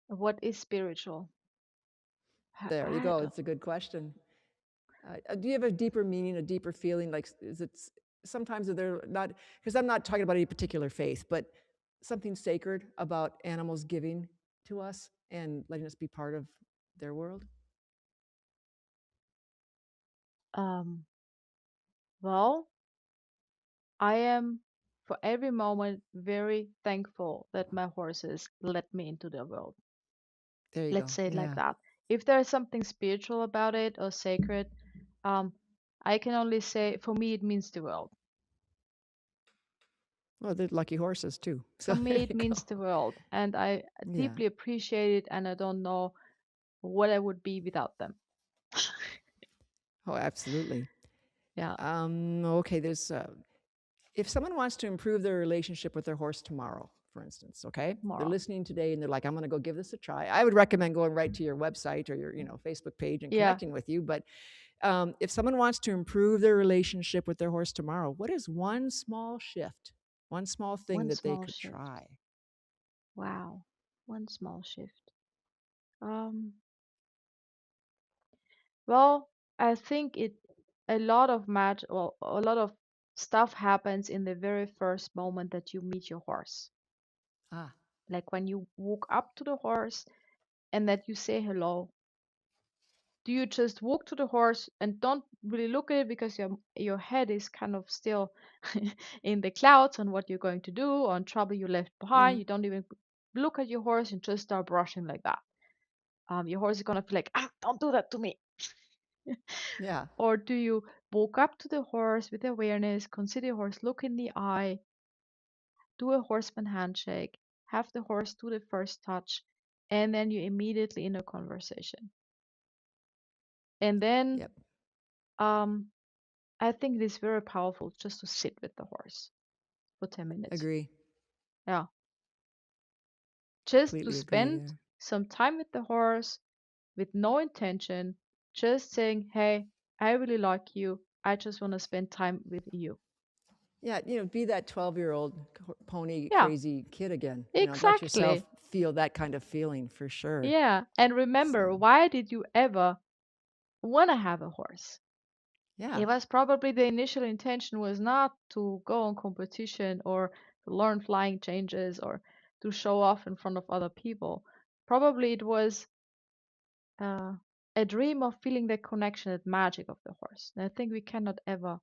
Speaker 2: What is spiritual?
Speaker 1: There you
Speaker 2: I
Speaker 1: go.
Speaker 2: don't.
Speaker 1: It's a good question. Do you have a deeper meaning, a deeper feeling? Like, is it sometimes are there not, because I'm not talking about any particular faith, but something sacred about animals giving to us and letting us be part of their world?
Speaker 2: Um. Well, I am for every moment very thankful that my horses let me into their world.
Speaker 1: There you
Speaker 2: Let's
Speaker 1: go.
Speaker 2: say it like
Speaker 1: Yeah.
Speaker 2: that. If there is something spiritual about it or sacred, um, I can only say for me it means the world.
Speaker 1: Well, they're lucky horses too.
Speaker 2: For
Speaker 1: So
Speaker 2: me,
Speaker 1: there
Speaker 2: it
Speaker 1: you go.
Speaker 2: means the world, and I
Speaker 1: Yeah.
Speaker 2: deeply appreciate it, and I don't know what I would be without them.
Speaker 1: Oh, absolutely.
Speaker 2: Yeah,
Speaker 1: Okay, there's if someone wants to improve their relationship with their horse tomorrow, for instance, okay, they're
Speaker 2: tomorrow.
Speaker 1: listening today and they're like, I'm going to go give this a try. I would recommend going right to your website or your, Facebook page and
Speaker 2: Yeah,
Speaker 1: connecting with you. But if someone wants to improve their relationship with their horse tomorrow, what is one small shift, one small thing
Speaker 2: one
Speaker 1: that they
Speaker 2: small
Speaker 1: could
Speaker 2: shift.
Speaker 1: try?
Speaker 2: Wow, one small shift. Um, well, I think a lot of a lot of stuff happens in the very first moment that you meet your horse.
Speaker 1: Ah,
Speaker 2: Like when you walk up to the horse and that you say hello. Do you just walk to the horse and don't really look at it because your head is kind of still in the clouds on what you're going to do, on trouble you left behind?
Speaker 1: hmm,
Speaker 2: You don't even look at your horse and just start brushing like that. Your horse is gonna feel like, ah, don't do that to me.
Speaker 1: yeah,
Speaker 2: Or do you walk up to the horse with awareness, consider your horse, look in the eye, do a horseman handshake, have the horse do the first touch, and then you immediately in a conversation. And then
Speaker 1: yep,
Speaker 2: um, I think it is very powerful just to sit with the horse for 10 minutes.
Speaker 1: agree,
Speaker 2: Yeah. Just to
Speaker 1: completely agree
Speaker 2: spend
Speaker 1: there.
Speaker 2: some time with the horse with no intention, just saying, hey, I really like you. I just want to spend time with you.
Speaker 1: Yeah, be that 12-year-old pony
Speaker 2: Yeah,
Speaker 1: crazy kid again. Let yourself
Speaker 2: exactly.
Speaker 1: feel that kind of feeling for sure.
Speaker 2: Yeah. And remember,
Speaker 1: So,
Speaker 2: why did you ever want to have a horse?
Speaker 1: yeah.
Speaker 2: It was probably the initial intention was not to go on competition or to learn flying changes or to show off in front of other people. Probably it was uh, a dream of feeling the connection and magic of the horse. And I think we cannot ever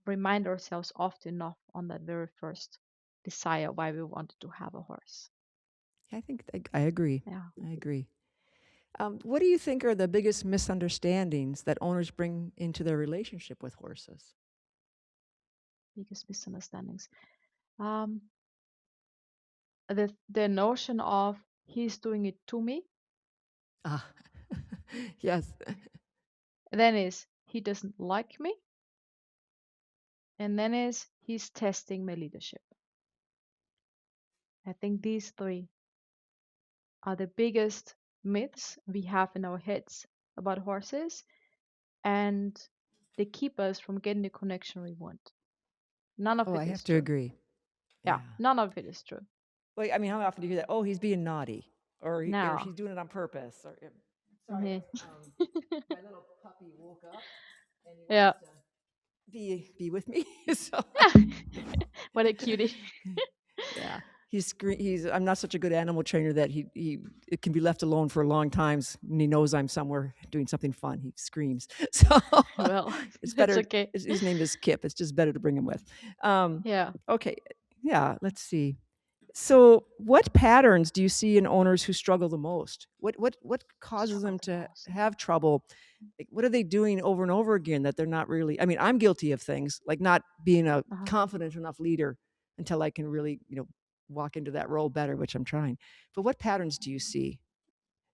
Speaker 2: remind ourselves often enough on that very first desire why we wanted to have a horse.
Speaker 1: I think I agree.
Speaker 2: Yeah,
Speaker 1: I agree. What do you think are the biggest misunderstandings that owners bring into their relationship with horses?
Speaker 2: biggest misunderstandings. Um, the notion of he's doing it to me,
Speaker 1: Ah, yes.
Speaker 2: then is he doesn't like me, and then is he's testing my leadership. I think these three are the biggest myths we have in our heads about horses, and they keep us from getting the connection we want. None of
Speaker 1: Oh,
Speaker 2: it
Speaker 1: I have
Speaker 2: is
Speaker 1: to
Speaker 2: true.
Speaker 1: agree.
Speaker 2: Yeah,
Speaker 1: Yeah.
Speaker 2: none of it is true.
Speaker 1: Well, I mean, how often do you hear that? Oh, he's being naughty, or
Speaker 2: Now,
Speaker 1: she's doing it on purpose. Or sorry,
Speaker 2: mhm.
Speaker 1: my little puppy woke up and he wants
Speaker 2: Yeah,
Speaker 1: to be with me. So
Speaker 2: what a cutie.
Speaker 1: yeah, he's. I'm not such a good animal trainer that he it can be left alone for long times when he knows I'm somewhere doing something fun. He screams. So
Speaker 2: Well,
Speaker 1: it's
Speaker 2: that's
Speaker 1: better.
Speaker 2: okay.
Speaker 1: His name is Kip. It's just better to bring him with. Um,
Speaker 2: Yeah,
Speaker 1: okay, yeah. Let's see. So, what patterns do you see in owners who struggle the most? What causes
Speaker 2: struggle
Speaker 1: them
Speaker 2: the
Speaker 1: to
Speaker 2: most.
Speaker 1: have trouble? Like, what are they doing over and over again that they're not really? I mean, I'm guilty of things like not being a
Speaker 2: Uh-huh.
Speaker 1: confident enough leader until I can really, walk into that role better, which I'm trying. But what patterns do you see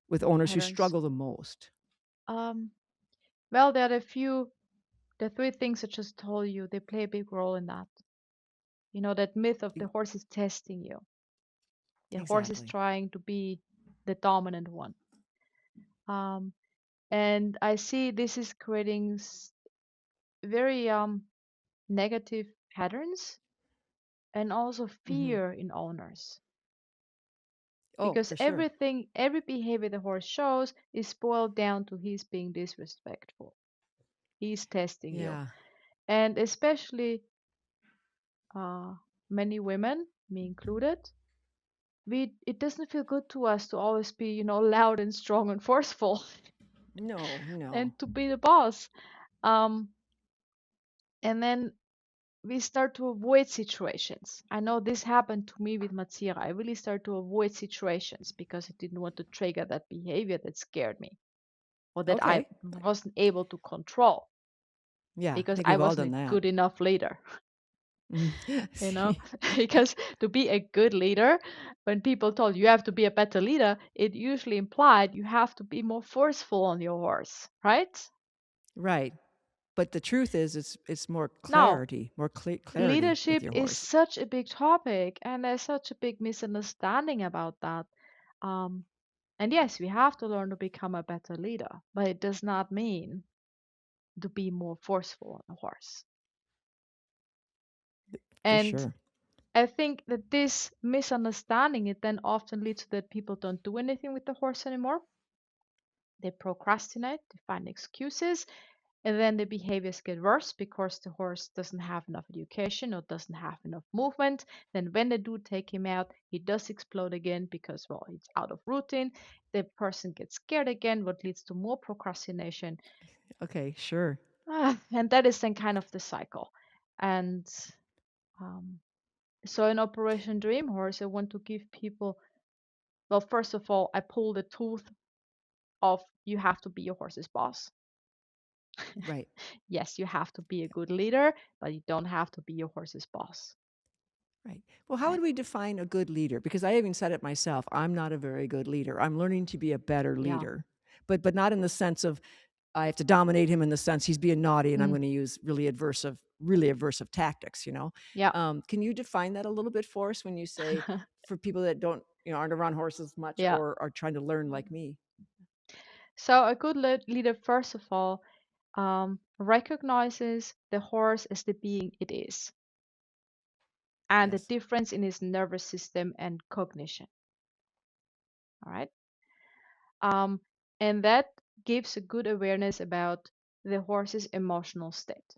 Speaker 1: with owners who
Speaker 2: Patterns.
Speaker 1: struggle the most?
Speaker 2: Um, well, there are the three things I just told you, they play a big role in that. You know, that myth of
Speaker 1: E-
Speaker 2: the horse is testing you. The horse is
Speaker 1: Exactly.
Speaker 2: trying to be the dominant one. Um, and I see this is creating very negative patterns and also
Speaker 1: Hmm.
Speaker 2: fear in owners.
Speaker 1: Oh,
Speaker 2: Because
Speaker 1: for sure.
Speaker 2: every behavior the horse shows is boiled down to he's being disrespectful. He's testing you.
Speaker 1: Yeah.
Speaker 2: And especially uh, many women, me included, it doesn't feel good to us to always be, loud and strong and forceful
Speaker 1: No, no.
Speaker 2: and to be the boss. Um, and then we start to avoid situations. I know this happened to me with Matsira. I really started to avoid situations because I didn't want to trigger that behavior that scared me or that I
Speaker 1: Okay.
Speaker 2: wasn't able to control
Speaker 1: Yeah, I
Speaker 2: because
Speaker 1: think
Speaker 2: I
Speaker 1: we've all
Speaker 2: wasn't
Speaker 1: done
Speaker 2: a
Speaker 1: that.
Speaker 2: good enough leader.
Speaker 1: Mm.
Speaker 2: you know,
Speaker 1: See,
Speaker 2: because to be a good leader, when people told you have to be a better leader, it usually implied you have to be more forceful on your horse, right?
Speaker 1: right. But the truth is, it's more
Speaker 2: Now,
Speaker 1: clarity, more clarity with
Speaker 2: leadership
Speaker 1: your
Speaker 2: is
Speaker 1: horse.
Speaker 2: such a big topic, and there's such a big misunderstanding about that. Um, and yes, we have to learn to become a better leader, but it does not mean to be more forceful on a horse.
Speaker 1: For
Speaker 2: And
Speaker 1: sure.
Speaker 2: I think that this misunderstanding it then often leads to that people don't do anything with the horse anymore. They procrastinate, they find excuses, and then the behaviors get worse because the horse doesn't have enough education or doesn't have enough movement. Then when they do take him out, he does explode again because well, it's out of routine. The person gets scared again, what leads to more procrastination.
Speaker 1: Okay, sure.
Speaker 2: And that is then kind of the cycle. And um, so in Operation Dream Horse, I want to give people, well, first of all, I pull the tooth of you have to be your horse's boss.
Speaker 1: Right.
Speaker 2: Yes, you have to be a good leader, but you don't have to be your horse's boss.
Speaker 1: Right. Well, how
Speaker 2: Right?
Speaker 1: would we define a good leader? Because I even said it myself. I'm not a very good leader. I'm learning to be a better
Speaker 2: Yeah.
Speaker 1: leader, but not in the sense of I have to dominate him in the sense he's being naughty and I'm
Speaker 2: Mm,
Speaker 1: going to use really aversive tactics.
Speaker 2: yeah.
Speaker 1: Can you define that a little bit for us when you say for people that don't, aren't around horses much
Speaker 2: Yeah.
Speaker 1: or are trying to learn like me?
Speaker 2: So a good leader, first of all, recognizes the horse as the being it is and the
Speaker 1: Yes.
Speaker 2: difference in his nervous system and cognition. All right. Um, and that gives a good awareness about the horse's emotional state.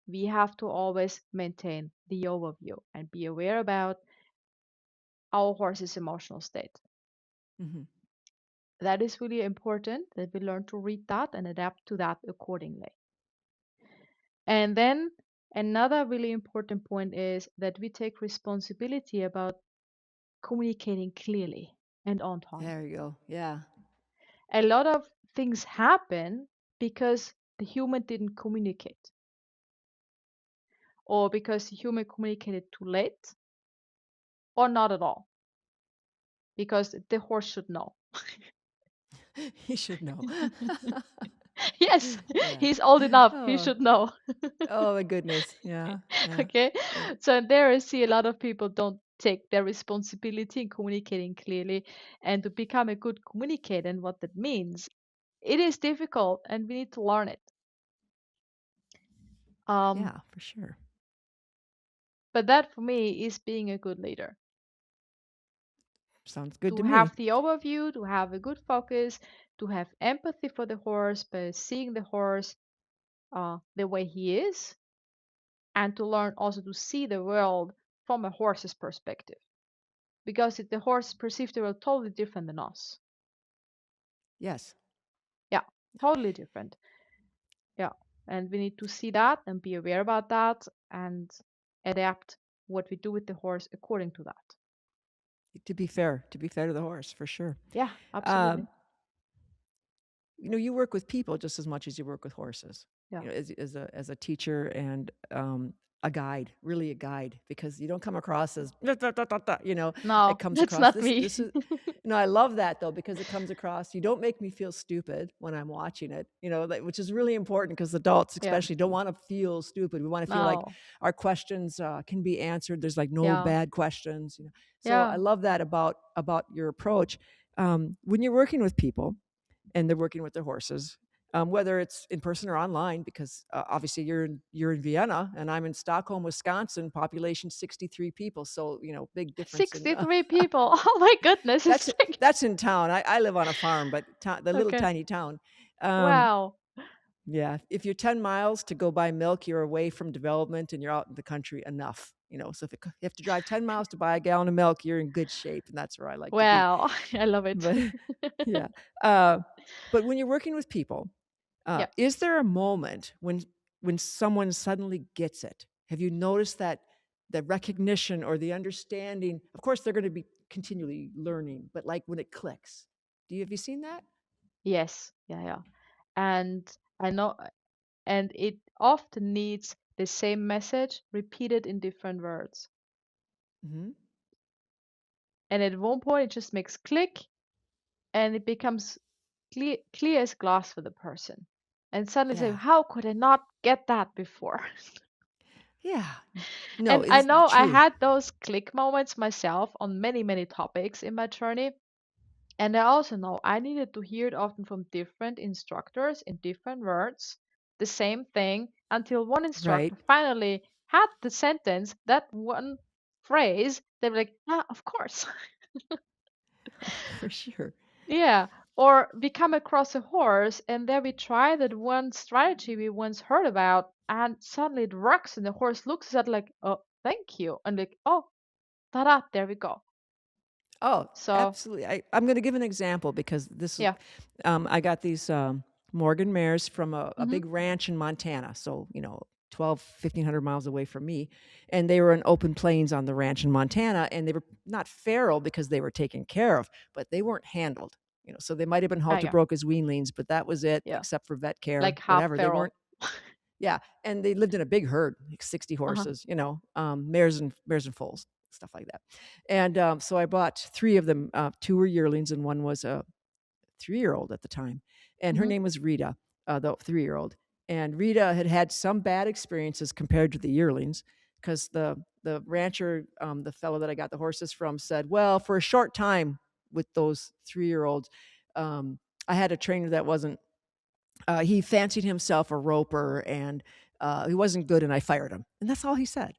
Speaker 2: We have to always maintain the overview and be aware about our horse's emotional state.
Speaker 1: Hmm.
Speaker 2: That is really important that we learn to read that and adapt to that accordingly. And then another really important point is that we take responsibility about communicating clearly and on time.
Speaker 1: There you go. Yeah.
Speaker 2: A lot of things happen because the human didn't communicate or because the human communicated too late or not at all because the horse should know.
Speaker 1: He should know.
Speaker 2: Yes,
Speaker 1: Yeah.
Speaker 2: he's old enough. He
Speaker 1: Oh,
Speaker 2: should know.
Speaker 1: oh my goodness. Yeah. Yeah.
Speaker 2: Okay.
Speaker 1: Yeah.
Speaker 2: So there I see a lot of people don't take their responsibility in communicating clearly and to become a good communicator and what that means. It is difficult and we need to learn it. Um,
Speaker 1: Yeah, for sure.
Speaker 2: but that for me is being a good leader.
Speaker 1: Sounds good
Speaker 2: To
Speaker 1: to me.
Speaker 2: have the overview, to have a good focus, to have empathy for the horse by seeing the horse the way he is, and to learn also to see the world from a horse's perspective. Because the horse perceives the world totally different than us.
Speaker 1: Yes.
Speaker 2: Yeah, totally different. Yeah. And we need to see that and be aware about that and adapt what we do with the horse according to that.
Speaker 1: To be fair to the horse, for sure.
Speaker 2: Yeah, absolutely.
Speaker 1: Um, you work with people just as much as you work with horses.
Speaker 2: Yeah.
Speaker 1: As a teacher and a guide, really a guide, because you don't come across as "Da, da, da, da, da," it
Speaker 2: No,
Speaker 1: comes
Speaker 2: that's
Speaker 1: across
Speaker 2: not
Speaker 1: this.
Speaker 2: me.
Speaker 1: This is I love that though because it comes across. You don't make me feel stupid when I'm watching it. Which is really important because adults
Speaker 2: Yeah.
Speaker 1: especially don't want to feel stupid. We want to feel like
Speaker 2: No.
Speaker 1: our questions can be answered. There's like no
Speaker 2: Yeah.
Speaker 1: bad questions. So I
Speaker 2: Yeah.
Speaker 1: love that about your approach. When you're working with people and they're working with their horses, whether it's in person or online, because obviously you're in Vienna and I'm in Stockholm, Wisconsin, population 63 people, so big difference in
Speaker 2: 63 people. Oh my goodness.
Speaker 1: that's
Speaker 2: It's like,
Speaker 1: that's in town. I live on a farm, but the little
Speaker 2: okay.
Speaker 1: tiny town. Um,
Speaker 2: Wow.
Speaker 1: yeah, if you're 10 miles to go buy milk, you're away from development and you're out in the country enough. So if you have to drive 10 miles to buy a gallon of milk, you're in good shape, and that's where I like to be.
Speaker 2: Wow. I love it.
Speaker 1: But yeah, uh, but when you're working with people,
Speaker 2: Yeah.
Speaker 1: is there a moment when someone suddenly gets it? Have you noticed that the recognition or the understanding? Of course, they're going to be continually learning, but like when it clicks, have you seen that?
Speaker 2: Yes. Yeah. Yeah. And I know, and it often needs the same message repeated in different words.
Speaker 1: Hmm.
Speaker 2: And at one point, it just makes click and it becomes clear as glass for the person. And suddenly say,
Speaker 1: Yeah.
Speaker 2: how could I not get that before?
Speaker 1: Yeah. No,
Speaker 2: And I
Speaker 1: it's
Speaker 2: know I
Speaker 1: true.
Speaker 2: had those click moments myself on many, many topics in my journey. And I also know I needed to hear it often from different instructors in different words, the same thing, until one
Speaker 1: Right.
Speaker 2: instructor finally had the sentence, that one phrase, they were like, yeah, of course.
Speaker 1: For sure.
Speaker 2: Yeah. Or we come across a horse and there we try that one strategy we once heard about and suddenly it works and the horse looks at it like, oh, thank you. And like, oh, ta-da, there we go.
Speaker 1: Oh,
Speaker 2: So
Speaker 1: absolutely. I'm going to give an example because this is,
Speaker 2: yeah.
Speaker 1: I got these Morgan mares from a
Speaker 2: Mm-hmm.
Speaker 1: big ranch in Montana. So, 1,500 miles away from me. And they were in open plains on the ranch in Montana. And they were not feral because they were taken care of, but they weren't handled. So they might have been
Speaker 2: Ah,
Speaker 1: halter
Speaker 2: yeah.
Speaker 1: broke as weanlings, but that was it,
Speaker 2: Yeah.
Speaker 1: except for vet care,
Speaker 2: Like half
Speaker 1: whatever. They weren't.
Speaker 2: feral.
Speaker 1: Yeah, and they lived in a big herd, like 60
Speaker 2: Uh-huh.
Speaker 1: horses, mares and foals, stuff like that. And so I bought 3 of them. 2 were yearlings, and one was a 3-year-old at the time. And her
Speaker 2: Mm-hmm.
Speaker 1: name was Rita, the 3-year-old. And Rita had had some bad experiences compared to the yearlings, because the rancher, the fellow that I got the horses from, said, "Well, for a short time with those 3-year-olds, I had a trainer that wasn't he fancied himself a roper, and he wasn't good, and I fired him." And that's all he said.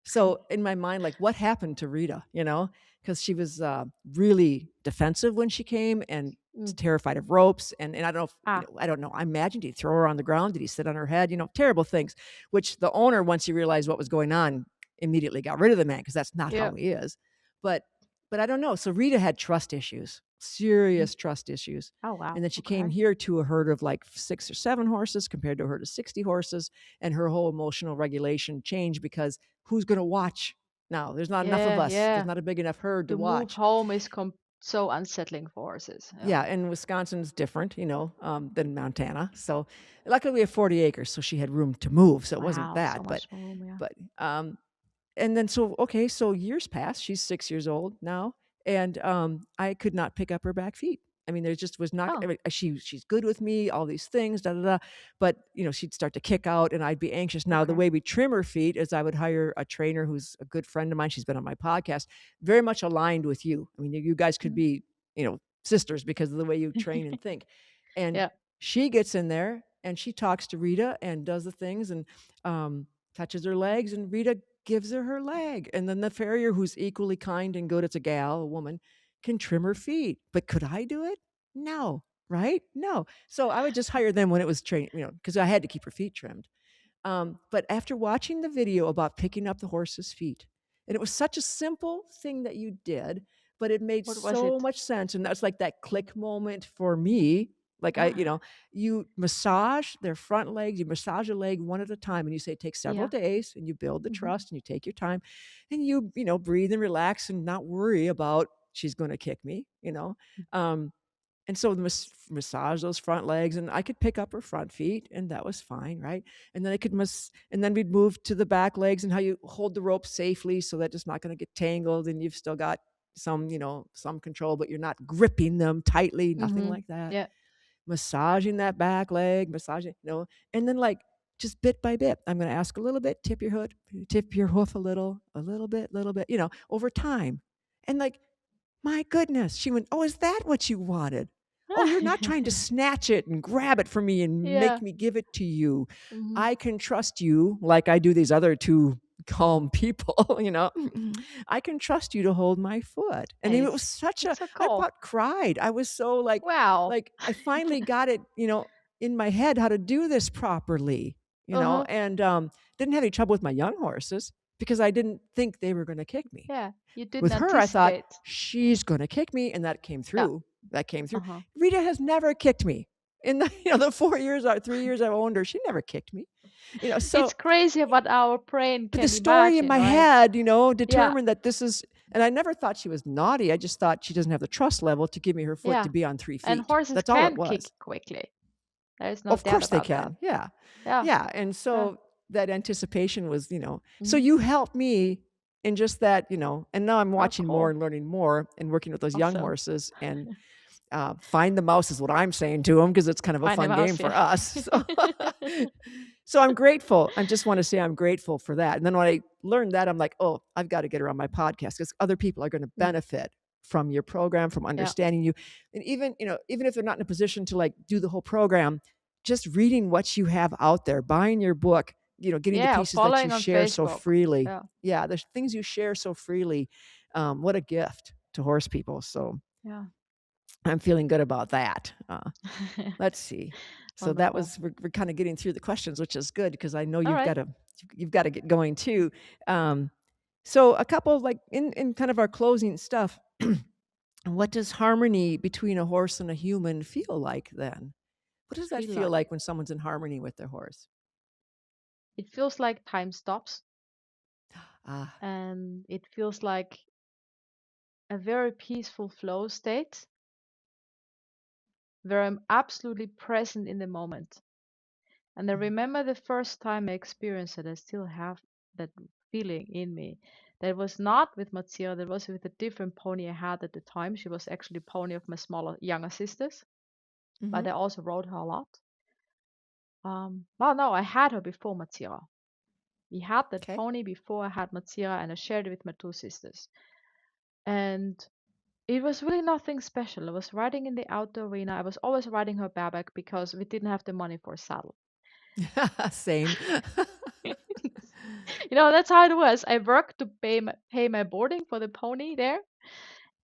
Speaker 1: So in my mind, like, what happened to Rita? Because she was really defensive when she came, and
Speaker 2: Mm.
Speaker 1: terrified of ropes. And I don't know if,
Speaker 2: Ah,
Speaker 1: I don't know. I imagine, did he throw her on the ground? Did he sit on her head? Terrible things. Which the owner, once he realized what was going on, immediately got rid of the man, because that's not
Speaker 2: yeah.
Speaker 1: how he is. But I don't know. So Rita had trust issues,
Speaker 2: Mm.
Speaker 1: serious trust issues.
Speaker 2: Oh wow.
Speaker 1: And then she came
Speaker 2: Okay.
Speaker 1: here to a herd of like 6 or 7 horses compared to a herd of 60 horses. And her whole emotional regulation changed, because who's going to watch now? There's not enough of
Speaker 2: Yeah,
Speaker 1: us. There's
Speaker 2: yeah.
Speaker 1: not a big enough herd to
Speaker 2: To move
Speaker 1: watch.
Speaker 2: home is so unsettling for horses. Yeah.
Speaker 1: Yeah, and Wisconsin's different, than Montana. So luckily we have 40 acres, so she had room to move, so it wasn't
Speaker 2: Wow, so
Speaker 1: bad. But
Speaker 2: much more room, yeah.
Speaker 1: but and then, so okay, so years passed. She's 6 years old now, and I could not pick up her back feet. I mean, there just was not. I
Speaker 2: Oh,
Speaker 1: mean, she's good with me, all these things, da da da. But she'd start to kick out, and I'd be anxious. Now, the
Speaker 2: okay.
Speaker 1: way we trim her feet is I would hire a trainer who's a good friend of mine. She's been on my podcast, very much aligned with you. I mean, you guys could
Speaker 2: Mhm.
Speaker 1: be, sisters, because of the way you train and think. And
Speaker 2: Yeah.
Speaker 1: she gets in there and she talks to Rita and does the things, and touches her legs, and Rita gives her leg. And then the farrier, who's equally kind and good, it's a gal, a woman, can trim her feet. But could I do it? No, right? No. So I would just hire them when it was trained, because I had to keep her feet trimmed. But after watching the video about picking up the horse's feet, and it was such a simple thing that you did, but it made
Speaker 2: What was
Speaker 1: so
Speaker 2: it?
Speaker 1: much sense. And that's like that click moment for me. Like,
Speaker 2: Ah,
Speaker 1: you massage their front legs, you massage a leg one at a time, and you say it takes several
Speaker 2: yeah.
Speaker 1: days, and you build the
Speaker 2: Hmm.
Speaker 1: trust, and you take your time, and you breathe and relax and not worry about she's going to kick me. Um, and so the massage those front legs, and I could pick up her front feet, and that was fine, right? And then I could and then we'd move to the back legs, and how you hold the rope safely so that it's not going to get tangled, and you've still got some control, but you're not gripping them tightly, nothing
Speaker 2: Hmm.
Speaker 1: like that.
Speaker 2: Yeah.
Speaker 1: Massaging that back leg, and then, like, just bit by bit. I'm going to ask a little bit, tip your hoof a little bit, over time. And, like, my goodness, she went, "Oh, is that what you wanted? Oh, you're not trying to snatch it and grab it from me and make
Speaker 2: Yeah.
Speaker 1: me give it to you.
Speaker 2: Hmm.
Speaker 1: I can trust you like I do these other 2 calm people. I can trust you to hold my foot." And
Speaker 2: And
Speaker 1: it was such
Speaker 2: it's
Speaker 1: a
Speaker 2: so
Speaker 1: I
Speaker 2: cool.
Speaker 1: about cried. I was so, like
Speaker 2: Wow.
Speaker 1: like, I finally got it, in my head how to do this properly,
Speaker 2: Uh-huh.
Speaker 1: and, didn't have any trouble with my young horses, because I didn't think they were gonna kick me.
Speaker 2: Yeah. You didn't
Speaker 1: With her, I thought,
Speaker 2: anticipate.
Speaker 1: she's gonna kick me, and that came
Speaker 2: Yeah.
Speaker 1: through. That came through.
Speaker 2: Uh-huh.
Speaker 1: Rita has never kicked me. In the the 4 years or 3 years I've owned her, she never kicked me.
Speaker 2: It's
Speaker 1: So,
Speaker 2: crazy what our brain
Speaker 1: but the
Speaker 2: can
Speaker 1: story in
Speaker 2: imagine,
Speaker 1: my
Speaker 2: right?
Speaker 1: head,
Speaker 2: Yeah.
Speaker 1: determined that this is, and I never thought she was naughty. I just thought she doesn't have the trust level to give me her foot
Speaker 2: Yeah.
Speaker 1: to be on 3
Speaker 2: And
Speaker 1: feet.
Speaker 2: horses
Speaker 1: That's all it
Speaker 2: can kick
Speaker 1: was.
Speaker 2: quickly. There is no
Speaker 1: Of
Speaker 2: doubt
Speaker 1: course they
Speaker 2: about that.
Speaker 1: can. Yeah.
Speaker 2: Yeah.
Speaker 1: Yeah. And
Speaker 2: Yeah.
Speaker 1: so that anticipation was, so
Speaker 2: Hmm.
Speaker 1: you helped me in just that, and now I'm
Speaker 2: Oh,
Speaker 1: watching more
Speaker 2: cool.
Speaker 1: and learning more and working with those young
Speaker 2: Awesome.
Speaker 1: horses and find the mouse is what I'm saying to them because it's kind of a
Speaker 2: Find a
Speaker 1: fun game
Speaker 2: mouse,
Speaker 1: for
Speaker 2: yeah.
Speaker 1: us. So I'm grateful. I just want to say I'm grateful for that. And then when I learned that, I'm like, oh, I've got to get her on my podcast because other people are going to
Speaker 2: Mm,
Speaker 1: benefit from your program, from
Speaker 2: yeah.
Speaker 1: understanding you. And even, even if they're not in a position to like do the whole program, just reading what you have out there, buying your book, getting the
Speaker 2: Yeah,
Speaker 1: pieces that you
Speaker 2: following on
Speaker 1: share so
Speaker 2: Facebook.
Speaker 1: freely.
Speaker 2: Yeah.
Speaker 1: Yeah, the things you share so freely. What a gift to horse people. So
Speaker 2: Yeah.
Speaker 1: I'm feeling good about that. Let's see. So that
Speaker 2: Wonderful.
Speaker 1: was we're kind of getting through the questions, which is good because I know
Speaker 2: All right.
Speaker 1: you've got to get going too. Um, so a couple like in kind of our closing stuff. What does harmony between a horse and a human feel like then? What does that
Speaker 2: Feel
Speaker 1: feel
Speaker 2: like
Speaker 1: like when someone's in harmony with their horse?
Speaker 2: it feels like time stops,
Speaker 1: Ah,
Speaker 2: and it feels like a very peaceful flow state where I'm absolutely present in the moment. And I
Speaker 1: mhm.
Speaker 2: remember the first time I experienced it, I still have that feeling in me. That was not with Matsira, that was with a different pony I had at the time. She was actually a pony of my smaller, younger sisters, but
Speaker 1: Mhm.
Speaker 2: I also rode her a lot. Well, no, I had her before Matsira. We had that
Speaker 1: Okay.
Speaker 2: pony before I had Matsira, and I shared it with my two sisters. And it was really nothing special. I was riding in the outdoor arena. I was always riding her bareback because we didn't have the money for a saddle.
Speaker 1: Same.
Speaker 2: That's how it was. I worked to pay my boarding for the pony there,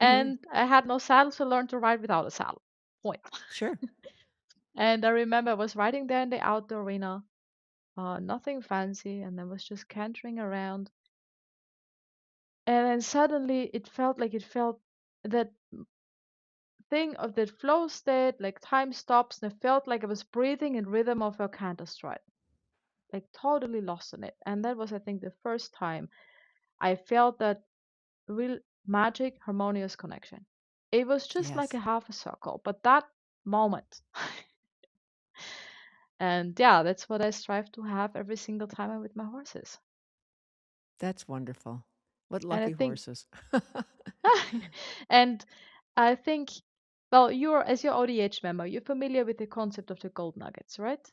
Speaker 1: Mhm.
Speaker 2: and I had no saddle, so I learned to ride without a saddle. Point.
Speaker 1: Sure.
Speaker 2: And I remember I was riding there in the outdoor arena, nothing fancy, and I was just cantering around. And then suddenly it felt that thing of that flow state, like time stops, and I felt like I was breathing in rhythm of a canter stride, like totally lost in it. And that was, I think, the first time I felt that real magic, harmonious connection. It was just like a
Speaker 1: Yes.
Speaker 2: half a circle, but that moment. And yeah, that's what I strive to have every single time I'm with my horses.
Speaker 1: That's wonderful. What
Speaker 2: And I
Speaker 1: lucky
Speaker 2: think,
Speaker 1: horses.
Speaker 2: and I think, well, as your ODH member, you're familiar with the concept of the gold nuggets, right?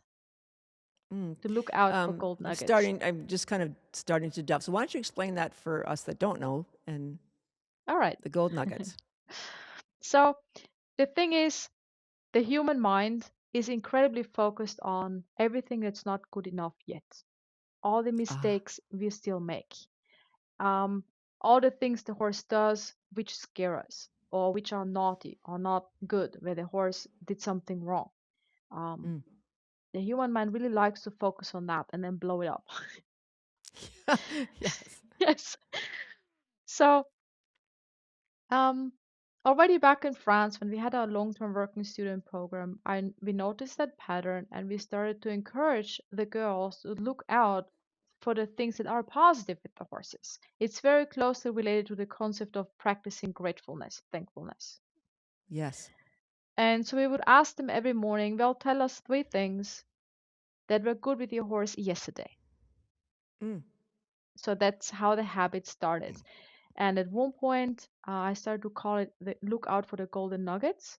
Speaker 1: Mm.
Speaker 2: To look out for gold nuggets.
Speaker 1: I'm just kind of starting to delve. So why don't you explain that for us that don't know and
Speaker 2: All right.
Speaker 1: the gold nuggets?
Speaker 2: So the thing is, the human mind is incredibly focused on everything that's not good enough yet, all the
Speaker 1: Ah,
Speaker 2: mistakes we still make, um, all the things the horse does which scare us, or which are naughty or not good, where the horse did something wrong. Um,
Speaker 1: mm.
Speaker 2: the human mind really likes to focus on that and then blow it up.
Speaker 1: Yes.
Speaker 2: Yes. So, um, already back in France, when we had our long-term working student program, we noticed that pattern and we started to encourage the girls to look out for the things that are positive with the horses. It's very closely related to the concept of practicing gratefulness, thankfulness.
Speaker 1: Yes.
Speaker 2: And so we would ask them every morning, well, tell us three things that were good with your horse yesterday.
Speaker 1: Mm.
Speaker 2: So that's how the habit started. And at one point, I started to call it the look out for the golden nuggets.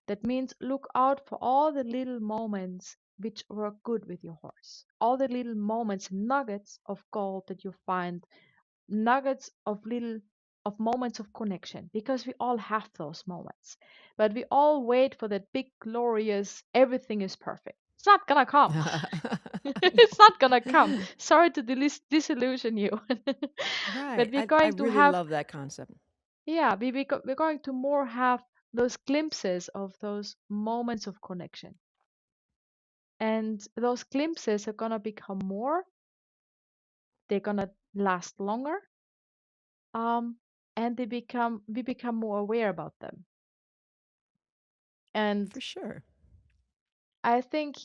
Speaker 2: That means look out for all the little moments which were good with your horse. All the little moments, nuggets of gold that you find, nuggets of moments of connection, because we all have those moments. But we all wait for that big, glorious, everything is perfect. It's not gonna come. It's not gonna come.
Speaker 1: No.
Speaker 2: Sorry to disillusion you. But
Speaker 1: Right.
Speaker 2: we're
Speaker 1: I
Speaker 2: going to
Speaker 1: really
Speaker 2: have,
Speaker 1: love that concept.
Speaker 2: yeah, we're going to more have those glimpses of those moments of connection. And those glimpses are gonna become more, they're gonna last longer, and we become more aware about them. And
Speaker 1: For sure.
Speaker 2: I think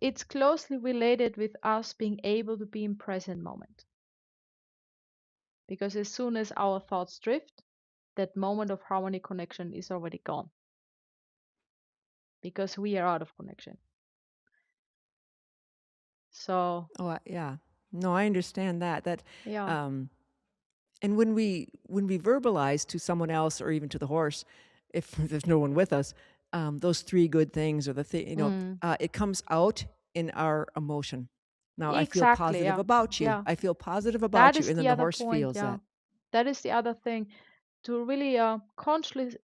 Speaker 2: it's closely related with us being able to be in present moment. Because as soon as our thoughts drift, that moment of harmony connection is already gone because we are out of connection. So
Speaker 1: Yeah. No, I understand that.
Speaker 2: yeah.
Speaker 1: Um, and when we verbalize to someone else or even to the horse, if there's no one with us, those three good things or
Speaker 2: Mm.
Speaker 1: it comes out in our emotion. Now I feel
Speaker 2: Exactly.
Speaker 1: positive
Speaker 2: Yeah.
Speaker 1: about you.
Speaker 2: Yeah.
Speaker 1: I feel positive
Speaker 2: That
Speaker 1: about you,
Speaker 2: is
Speaker 1: and then
Speaker 2: the
Speaker 1: the
Speaker 2: other
Speaker 1: horse
Speaker 2: point.
Speaker 1: feels
Speaker 2: Yeah.
Speaker 1: that.
Speaker 2: That is the other thing, to really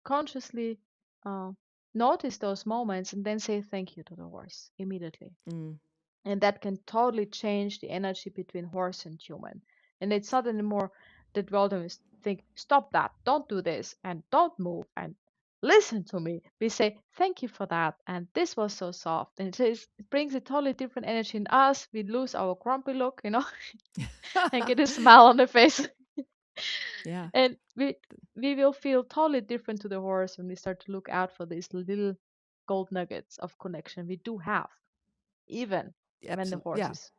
Speaker 2: consciously uh, notice those moments and then say thank you to the horse immediately.
Speaker 1: Mm,
Speaker 2: And that can totally change the energy between horse and human. And it's not anymore that we always think, stop that, don't do this, and don't move, and listen to me. We say, thank you for that, and this was so soft. And it brings a totally different energy in us. We lose our grumpy look, and get a smile on the face.
Speaker 1: yeah,
Speaker 2: And we will feel totally different to the horse when we start to look out for these little gold nuggets of connection we do have, even when the
Speaker 1: absolutely.
Speaker 2: horse
Speaker 1: Yeah,
Speaker 2: is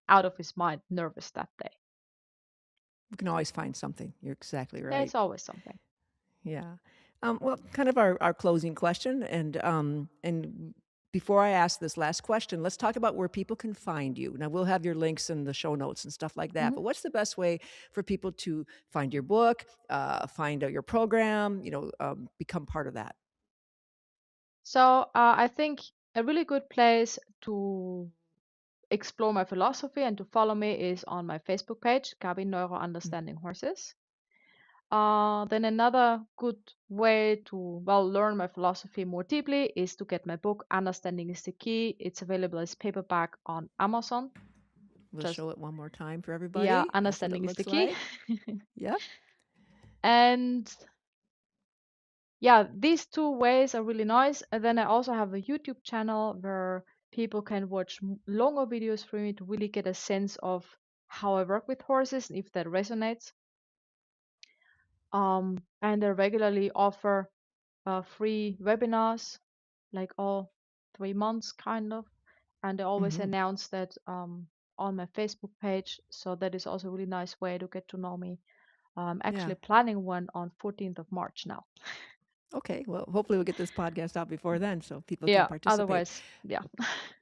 Speaker 2: out of his mind, nervous that day.
Speaker 1: we can always find something. You're exactly right.
Speaker 2: There's always something.
Speaker 1: Yeah. Well, kind of our closing question, and before I ask this last question, let's talk about where people can find you. Now we'll have your links in the show notes and stuff like that.
Speaker 2: Mhm.
Speaker 1: But what's the best way for people to find your book, find out your program, become part of that?
Speaker 2: So I think a really good place to explore my philosophy and to follow me is on my Facebook page, Gabi Neurohr
Speaker 1: Mm.
Speaker 2: Understanding Horses. Then another good way to learn my philosophy more deeply is to get my book Understanding is the Key. It's available as paperback on Amazon.
Speaker 1: We'll
Speaker 2: Just
Speaker 1: show it one more time for
Speaker 2: yeah,
Speaker 1: everybody. That's what it
Speaker 2: Understanding is the
Speaker 1: looks
Speaker 2: Key.
Speaker 1: like. Yep.
Speaker 2: And yeah, these two ways are really nice. And then I also have a YouTube channel where people can watch longer videos from me to really get a sense of how I work with horses and if that resonates. And I regularly offer free webinars, like all 3 months, kind of. And I always
Speaker 1: Hmm.
Speaker 2: announce that on my Facebook page. So that is also a really nice way to get to know me. I'm
Speaker 1: Yeah.
Speaker 2: actually planning one on 14th of March now.
Speaker 1: Okay. Well, hopefully we'll get this podcast out before then so people can
Speaker 2: Yeah,
Speaker 1: participate.
Speaker 2: otherwise, yeah.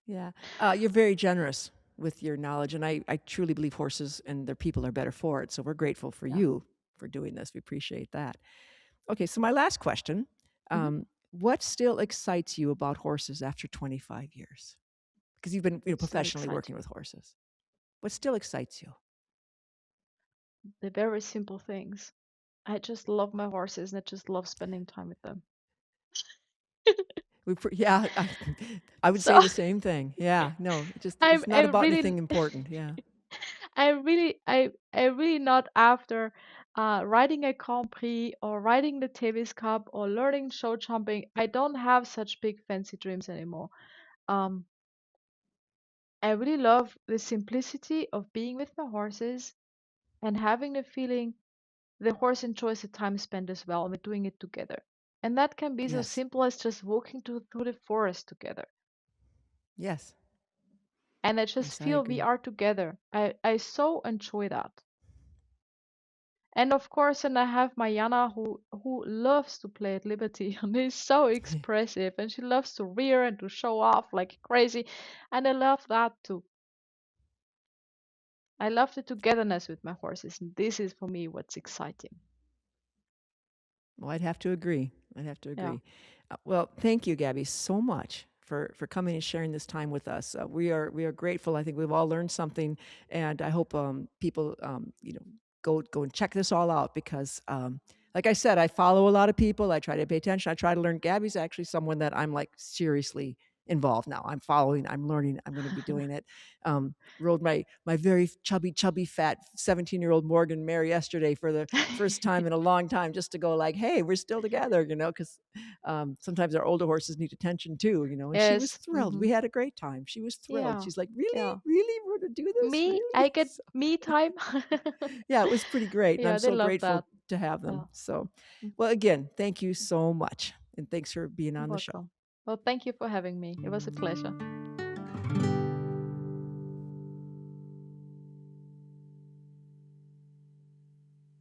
Speaker 1: Yeah. You're very generous with your knowledge, and I truly believe horses and their people are better for it. So we're grateful for
Speaker 2: Yeah.
Speaker 1: you for doing this. We appreciate that. Okay, so my last question,
Speaker 2: Mhm.
Speaker 1: what still excites you about horses after 25 years? Because you've been
Speaker 2: Still
Speaker 1: professionally
Speaker 2: excites
Speaker 1: working
Speaker 2: me.
Speaker 1: with horses. What still excites you?
Speaker 2: The very simple things. I just love my horses and I just love spending time with them.
Speaker 1: Yeah, I would
Speaker 2: So
Speaker 1: say the same thing. Yeah, no,
Speaker 2: I'm
Speaker 1: it's not
Speaker 2: I
Speaker 1: about
Speaker 2: really
Speaker 1: anything important. Yeah.
Speaker 2: I really not after riding a Grand Prix or riding the Davis Cup or learning show jumping. I don't have such big fancy dreams anymore. Um, I really love the simplicity of being with my horses and having the feeling the horse enjoys the time spent as well, and we're doing it together. And that can be so
Speaker 1: Yes.
Speaker 2: simple as just walking through the forest together.
Speaker 1: Yes.
Speaker 2: And I just
Speaker 1: Yes, I
Speaker 2: feel we
Speaker 1: agree.
Speaker 2: are together. I so enjoy that. And of course, and I have my Yana who loves to play at Liberty and is so expressive and she loves to rear and to show off like crazy. And I love that too. I love the togetherness with my horses, and this is for me what's exciting.
Speaker 1: Well, I'd have to agree. I'd have to
Speaker 2: Yeah.
Speaker 1: agree. Well, thank you, Gabby, so much for coming and sharing this time with us. We are grateful. I think we've all learned something, and I hope people go and check this all out because. Like I said, I follow a lot of people. I try to pay attention. I try to learn. Gabby's actually someone that I'm like seriously involved now. I'm following. I'm learning. I'm going to be doing it. Rode my very chubby, fat 17-year-old Morgan mare yesterday for the first time in a long time, just to go like, hey, we're still together, because sometimes our older horses need attention too, and she was
Speaker 2: Yes.
Speaker 1: thrilled. We had a great time. She was thrilled.
Speaker 2: Yeah.
Speaker 1: She's like, really,
Speaker 2: Yeah.
Speaker 1: really, we're going to do this,
Speaker 2: Me,
Speaker 1: really.
Speaker 2: I get
Speaker 1: So,
Speaker 2: me time.
Speaker 1: yeah, it was pretty great, and I'm
Speaker 2: Yeah, they
Speaker 1: so
Speaker 2: love
Speaker 1: grateful
Speaker 2: that.
Speaker 1: to have
Speaker 2: Yeah.
Speaker 1: them. So,
Speaker 2: Mm,
Speaker 1: well, again, thank you so much, and thanks for being
Speaker 2: you're
Speaker 1: on the show.
Speaker 2: welcome. Well, thank you for having me. It was a pleasure.